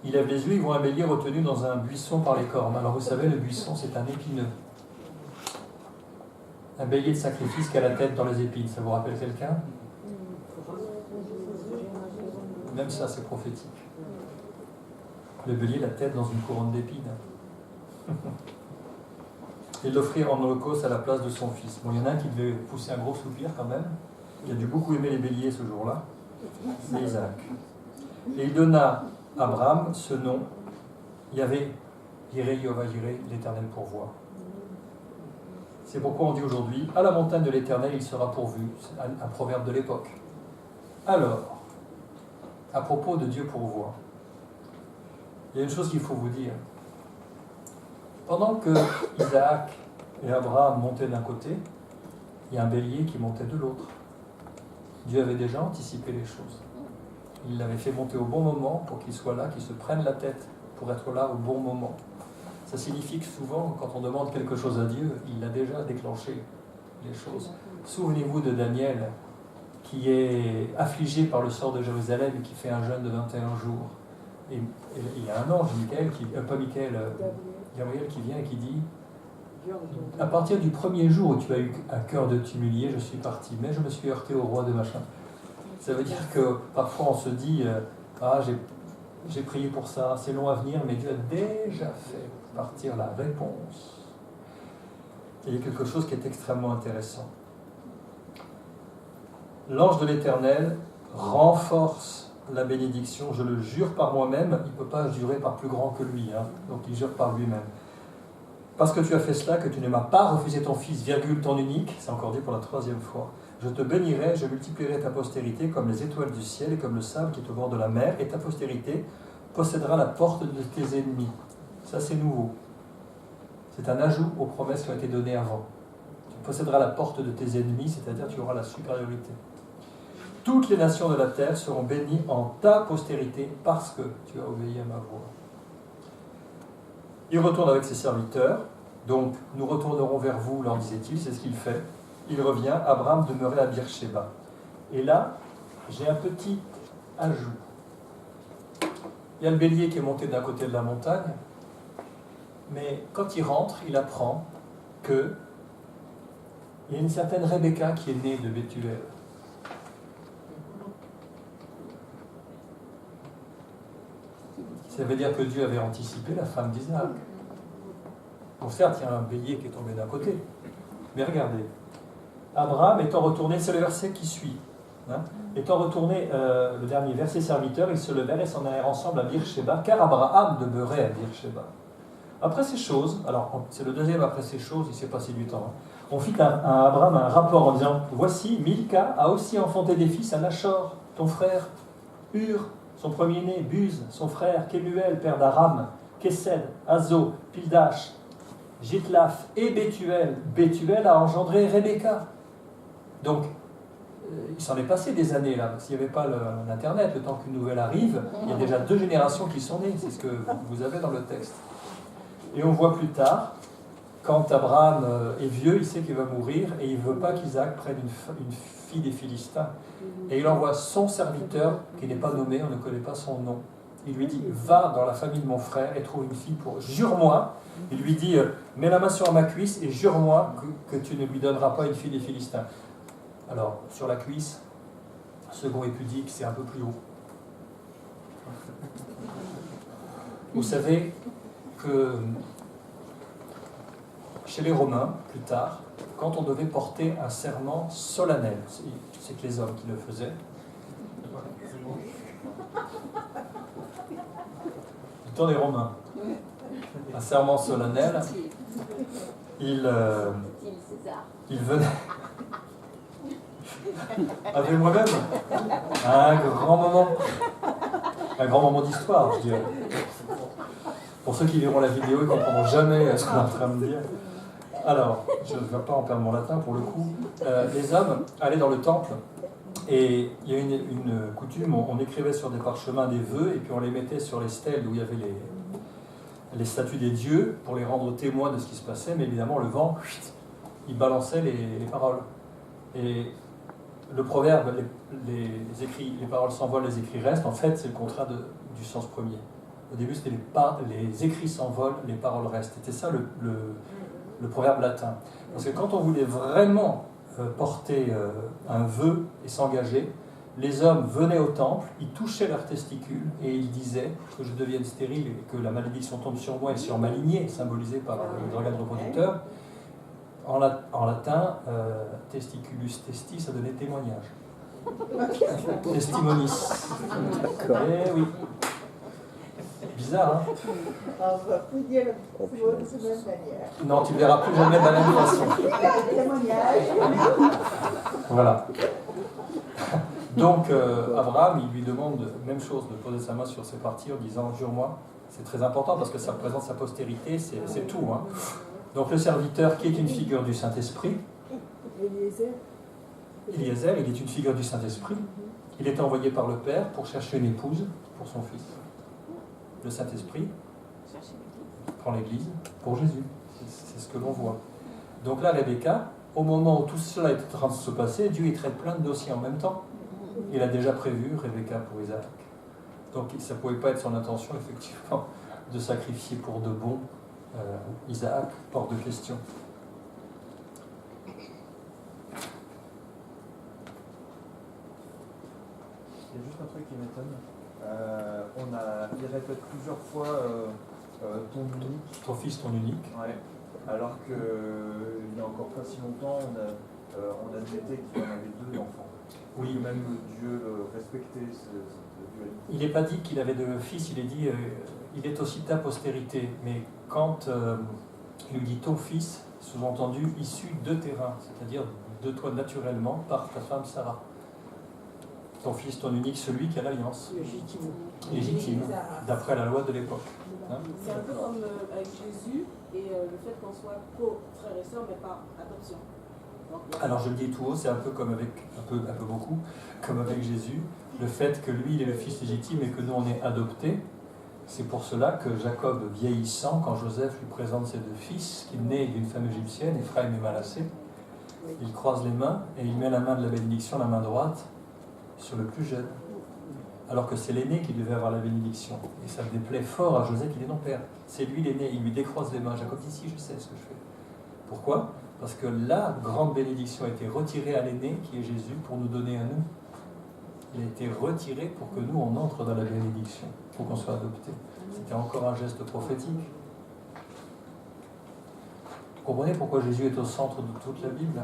Il lève les yeux, ils voient un bélier retenu dans un buisson par les cornes. Alors vous savez, le buisson, c'est un épineux. Un bélier de sacrifice qui a la tête dans les épines. Ça vous rappelle quelqu'un? Même ça, c'est prophétique. Le bélier, la tête dans une couronne d'épines. Et l'offrir en holocauste à la place de son fils. Bon, il y en a un qui devait pousser un gros soupir quand même. Il a dû beaucoup aimer les béliers ce jour-là. C'est Isaac. Et il donna à Abraham ce nom, Yahvé, Yireh, Yehovah, Yireh, l'Éternel pourvoit. C'est pourquoi on dit aujourd'hui, à la montagne de l'Éternel, il sera pourvu. C'est un proverbe de l'époque. Alors, à propos de Dieu pourvoit, il y a une chose qu'il faut vous dire. Pendant que Isaac et Abraham montaient d'un côté, il y a un bélier qui montait de l'autre. Dieu avait déjà anticipé les choses. Il l'avait fait monter au bon moment pour qu'il soit là, qu'il se prenne la tête pour être là au bon moment. Ça signifie que souvent, quand on demande quelque chose à Dieu, il a déjà déclenché les choses. Souvenez-vous de Daniel, qui est affligé par le sort de Jérusalem et qui fait un jeûne de 21 jours. Et il y a un ange, Gabriel, qui vient et qui dit « À partir du premier jour où tu as eu à cœur de t'humilier, je suis parti, mais je me suis heurté au roi de machin. » Ça veut dire que parfois on se dit « Ah, j'ai prié pour ça, c'est long à venir, mais Dieu a déjà fait partir la réponse. » Et il y a quelque chose qui est extrêmement intéressant. L'ange de l'Éternel renforce la bénédiction, je le jure par moi-même, il ne peut pas jurer par plus grand que lui, hein, donc il jure par lui-même. Parce que tu as fait cela, que tu ne m'as pas refusé ton fils, ton unique, c'est encore dit pour la troisième fois, je te bénirai, je multiplierai ta postérité comme les étoiles du ciel et comme le sable qui est au bord de la mer, et ta postérité possédera la porte de tes ennemis. Ça c'est nouveau. C'est un ajout aux promesses qui ont été données avant. Tu posséderas la porte de tes ennemis, c'est-à-dire tu auras la supériorité. Toutes les nations de la terre seront bénies en ta postérité parce que tu as obéi à ma voix. Il retourne avec ses serviteurs, donc nous retournerons vers vous, leur disait-il, c'est ce qu'il fait. Il revient, Abraham demeurait à Beersheba. Et là, j'ai un petit ajout. Il y a le bélier qui est monté d'un côté de la montagne, mais quand il rentre, il apprend qu'il y a une certaine Rebecca qui est née de Bethuel. Ça veut dire que Dieu avait anticipé la femme d'Isaac. Bon, certes, il y a un bélier qui est tombé d'un côté, mais regardez. Abraham étant retourné, c'est le verset qui suit. Hein, étant retourné, le dernier verset, serviteurs, ils se levèrent et s'en allèrent ensemble à Beersheba, car Abraham demeurait à Beersheba. Après ces choses, alors c'est le deuxième après ces choses, il s'est passé du temps. Hein, on fit à Abraham un rapport en disant, voici, Milka a aussi enfanté des fils à Nachor, ton frère, Hur, son premier-né, Buz, son frère, Kemuel, père d'Aram, Kesed, Azo, Pildash, Jitlaf et Bethuel. Bethuel a engendré Rebecca. Donc, il s'en est passé des années là, s'il n'y avait pas l'Internet, le temps qu'une nouvelle arrive, il y a déjà 2 générations qui sont nées, c'est ce que vous avez dans le texte. Et on voit plus tard, quand Abraham est vieux, il sait qu'il va mourir et il ne veut pas qu'Isaac prenne une fille des Philistins. Et il envoie son serviteur, qui n'est pas nommé, on ne connaît pas son nom. Il lui dit, va dans la famille de mon frère et trouve une fille pour... Jure-moi, il lui dit, mets la main sur ma cuisse et jure-moi que tu ne lui donneras pas une fille des Philistins. Alors, sur la cuisse, second épudique, c'est un peu plus haut. Vous savez que chez les Romains, plus tard, quand on devait porter un serment solennel, c'est que les hommes qui le faisaient, du temps des Romains, un serment solennel, il venait avec moi-même un grand moment d'histoire, je dirais. Pour ceux qui verront la vidéo, ils ne comprendront jamais ce qu'on est en train de dire. Alors, je ne vais pas en perdre mon latin pour le coup. Les hommes allaient dans le temple et il y a une coutume, on écrivait sur des parchemins des vœux et puis on les mettait sur les stèles où il y avait les statues des dieux pour les rendre témoins de ce qui se passait, mais évidemment le vent, il balançait les paroles. Et le proverbe, les paroles s'envolent, les écrits restent, en fait c'est le contraire du sens premier. Au début c'était les écrits s'envolent, les paroles restent. C'était ça le proverbe latin. Parce que quand on voulait vraiment porter un vœu et s'engager, les hommes venaient au temple, ils touchaient leurs testicules et ils disaient que je devienne stérile et que la malédiction tombe sur moi et sur ma lignée, symbolisée par l'organe reproducteur. En latin, testiculus testi, ça donnait témoignage. Testimonis. Eh oui. Bizarre, hein? On va plus dire le mot de cette même manière. Non, tu ne verras plus jamais de la même façon. Témoignage. Voilà. Donc, Abraham, il lui demande, même chose, de poser sa main sur ses parties en disant « Jure-moi ». C'est très important parce que ça représente sa postérité, c'est tout. Hein. Donc, le serviteur qui est une figure du Saint-Esprit, Eliezer, il est une figure du Saint-Esprit. Il est envoyé par le Père pour chercher une épouse pour son fils. Le Saint-Esprit prend l'Église pour Jésus. C'est ce que l'on voit. Donc là, Rebecca, au moment où tout cela est en train de se passer, Dieu il traite plein de dossiers en même temps. Il a déjà prévu Rebecca pour Isaac. Donc ça ne pouvait pas être son intention, effectivement, de sacrifier pour de bon Isaac, hors de question. Il y a juste un truc qui m'étonne. Il répète plusieurs fois ton unique. Ton fils, ton unique. Ouais. Alors qu'il n'y a encore pas si longtemps, on admettait qu'il y en avait 2 d'enfants. Oui. Que même Dieu respectait cette dualité. Il n'est pas dit qu'il avait 2 fils, il est dit il est aussi ta postérité. Mais quand il lui dit ton fils, sous-entendu issu de tes reins, c'est-à-dire de toi naturellement par ta femme Sarah. Ton fils, ton unique, celui qui a l'alliance. Légitime, d'après la loi de l'époque. Hein? C'est un peu comme avec Jésus et le fait qu'on soit co-frères et sœurs, mais par adoption. Alors je le dis tout haut, c'est un peu comme avec, un peu beaucoup, comme avec Jésus, le fait que lui, il est le fils légitime et que nous, on est adoptés. C'est pour cela que Jacob, vieillissant, quand Joseph lui présente ses 2 fils, qui est né d'une femme égyptienne, Ephraim et Manassé, il croise les mains et il met la main de la bénédiction, la main droite, sur le plus jeune, alors que c'est l'aîné qui devait avoir la bénédiction. Et ça déplaît fort à Joseph qui dit non père, c'est lui l'aîné, il lui décroise les mains. Jacob dit si, je sais ce que je fais. Pourquoi? Parce que la grande bénédiction a été retirée à l'aîné, qui est Jésus, pour nous donner à nous. Il a été retiré pour que nous on entre dans la bénédiction, pour qu'on soit adopté. C'était encore un geste prophétique. Vous comprenez pourquoi Jésus est au centre de toute la Bible?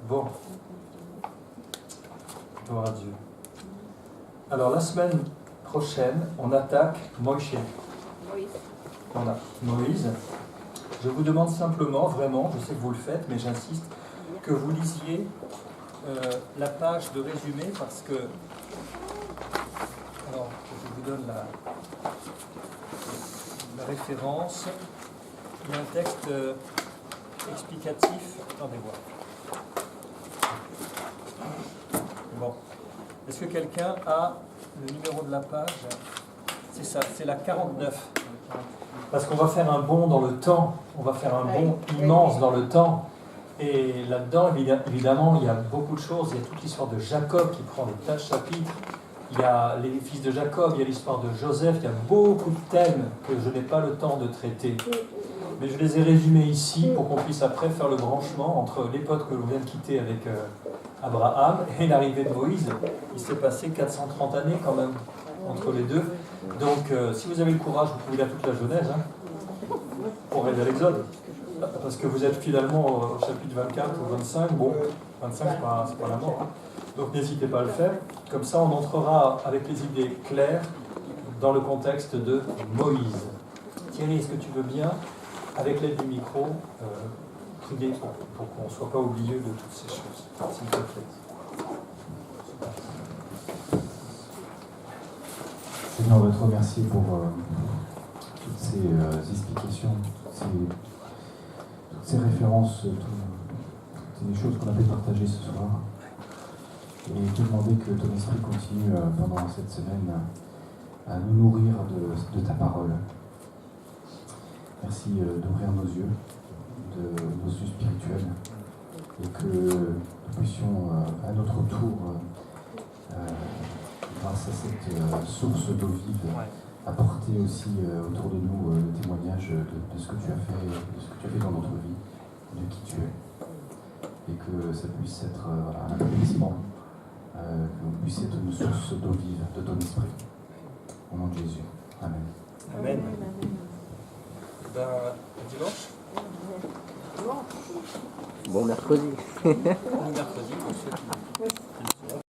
Bon. Gloire à Dieu. Alors la semaine prochaine, on attaque Moïse. Voilà, Moïse. Je vous demande simplement, vraiment, je sais que vous le faites, mais j'insiste, que vous lisiez la page de résumé parce que... Alors, je vous donne la référence. Il y a un texte explicatif. Attendez voir. Bon. Est-ce que quelqu'un a le numéro de la page? C'est ça, c'est la 49. Parce qu'on va faire un bond dans le temps, on va faire un bond immense dans le temps. Et là-dedans, évidemment, il y a beaucoup de choses. Il y a toute l'histoire de Jacob qui prend des tas de chapitres. Il y a les fils de Jacob, il y a l'histoire de Joseph. Il y a beaucoup de thèmes que je n'ai pas le temps de traiter. Mais je les ai résumés ici pour qu'on puisse après faire le branchement entre l'époque que l'on vient de quitter avec Abraham et l'arrivée de Moïse. Il s'est passé 430 années quand même entre les deux. Donc si vous avez le courage, vous pouvez lire toute la Genèse pour arriver à l'Exode. Parce que vous êtes finalement au chapitre 24 ou 25. Bon, 25 c'est pas la mort. Donc n'hésitez pas à le faire. Comme ça on entrera avec les idées claires dans le contexte de Moïse. Thierry, est-ce que tu veux bien, avec l'aide du micro, prier pour qu'on ne soit pas au milieu de toutes ces choses, s'il te plaît. Seigneur, on va te remercier pour toutes ces explications, toutes ces références, toutes les choses qu'on a pu partager ce soir. Et te demander que ton esprit continue pendant cette semaine à nous nourrir de ta parole. Merci d'ouvrir nos yeux spirituels, et que nous puissions à notre tour, grâce à cette source d'eau vive, apporter aussi autour de nous le témoignage de ce que tu as fait, dans notre vie, de qui tu es, et que ça puisse être un accomplissement, que nous puisse être une source d'eau vive de ton esprit. Au nom de Jésus. Amen. Amen. Dimanche. Bon mercredi. Bon mercredi pour ceux qui...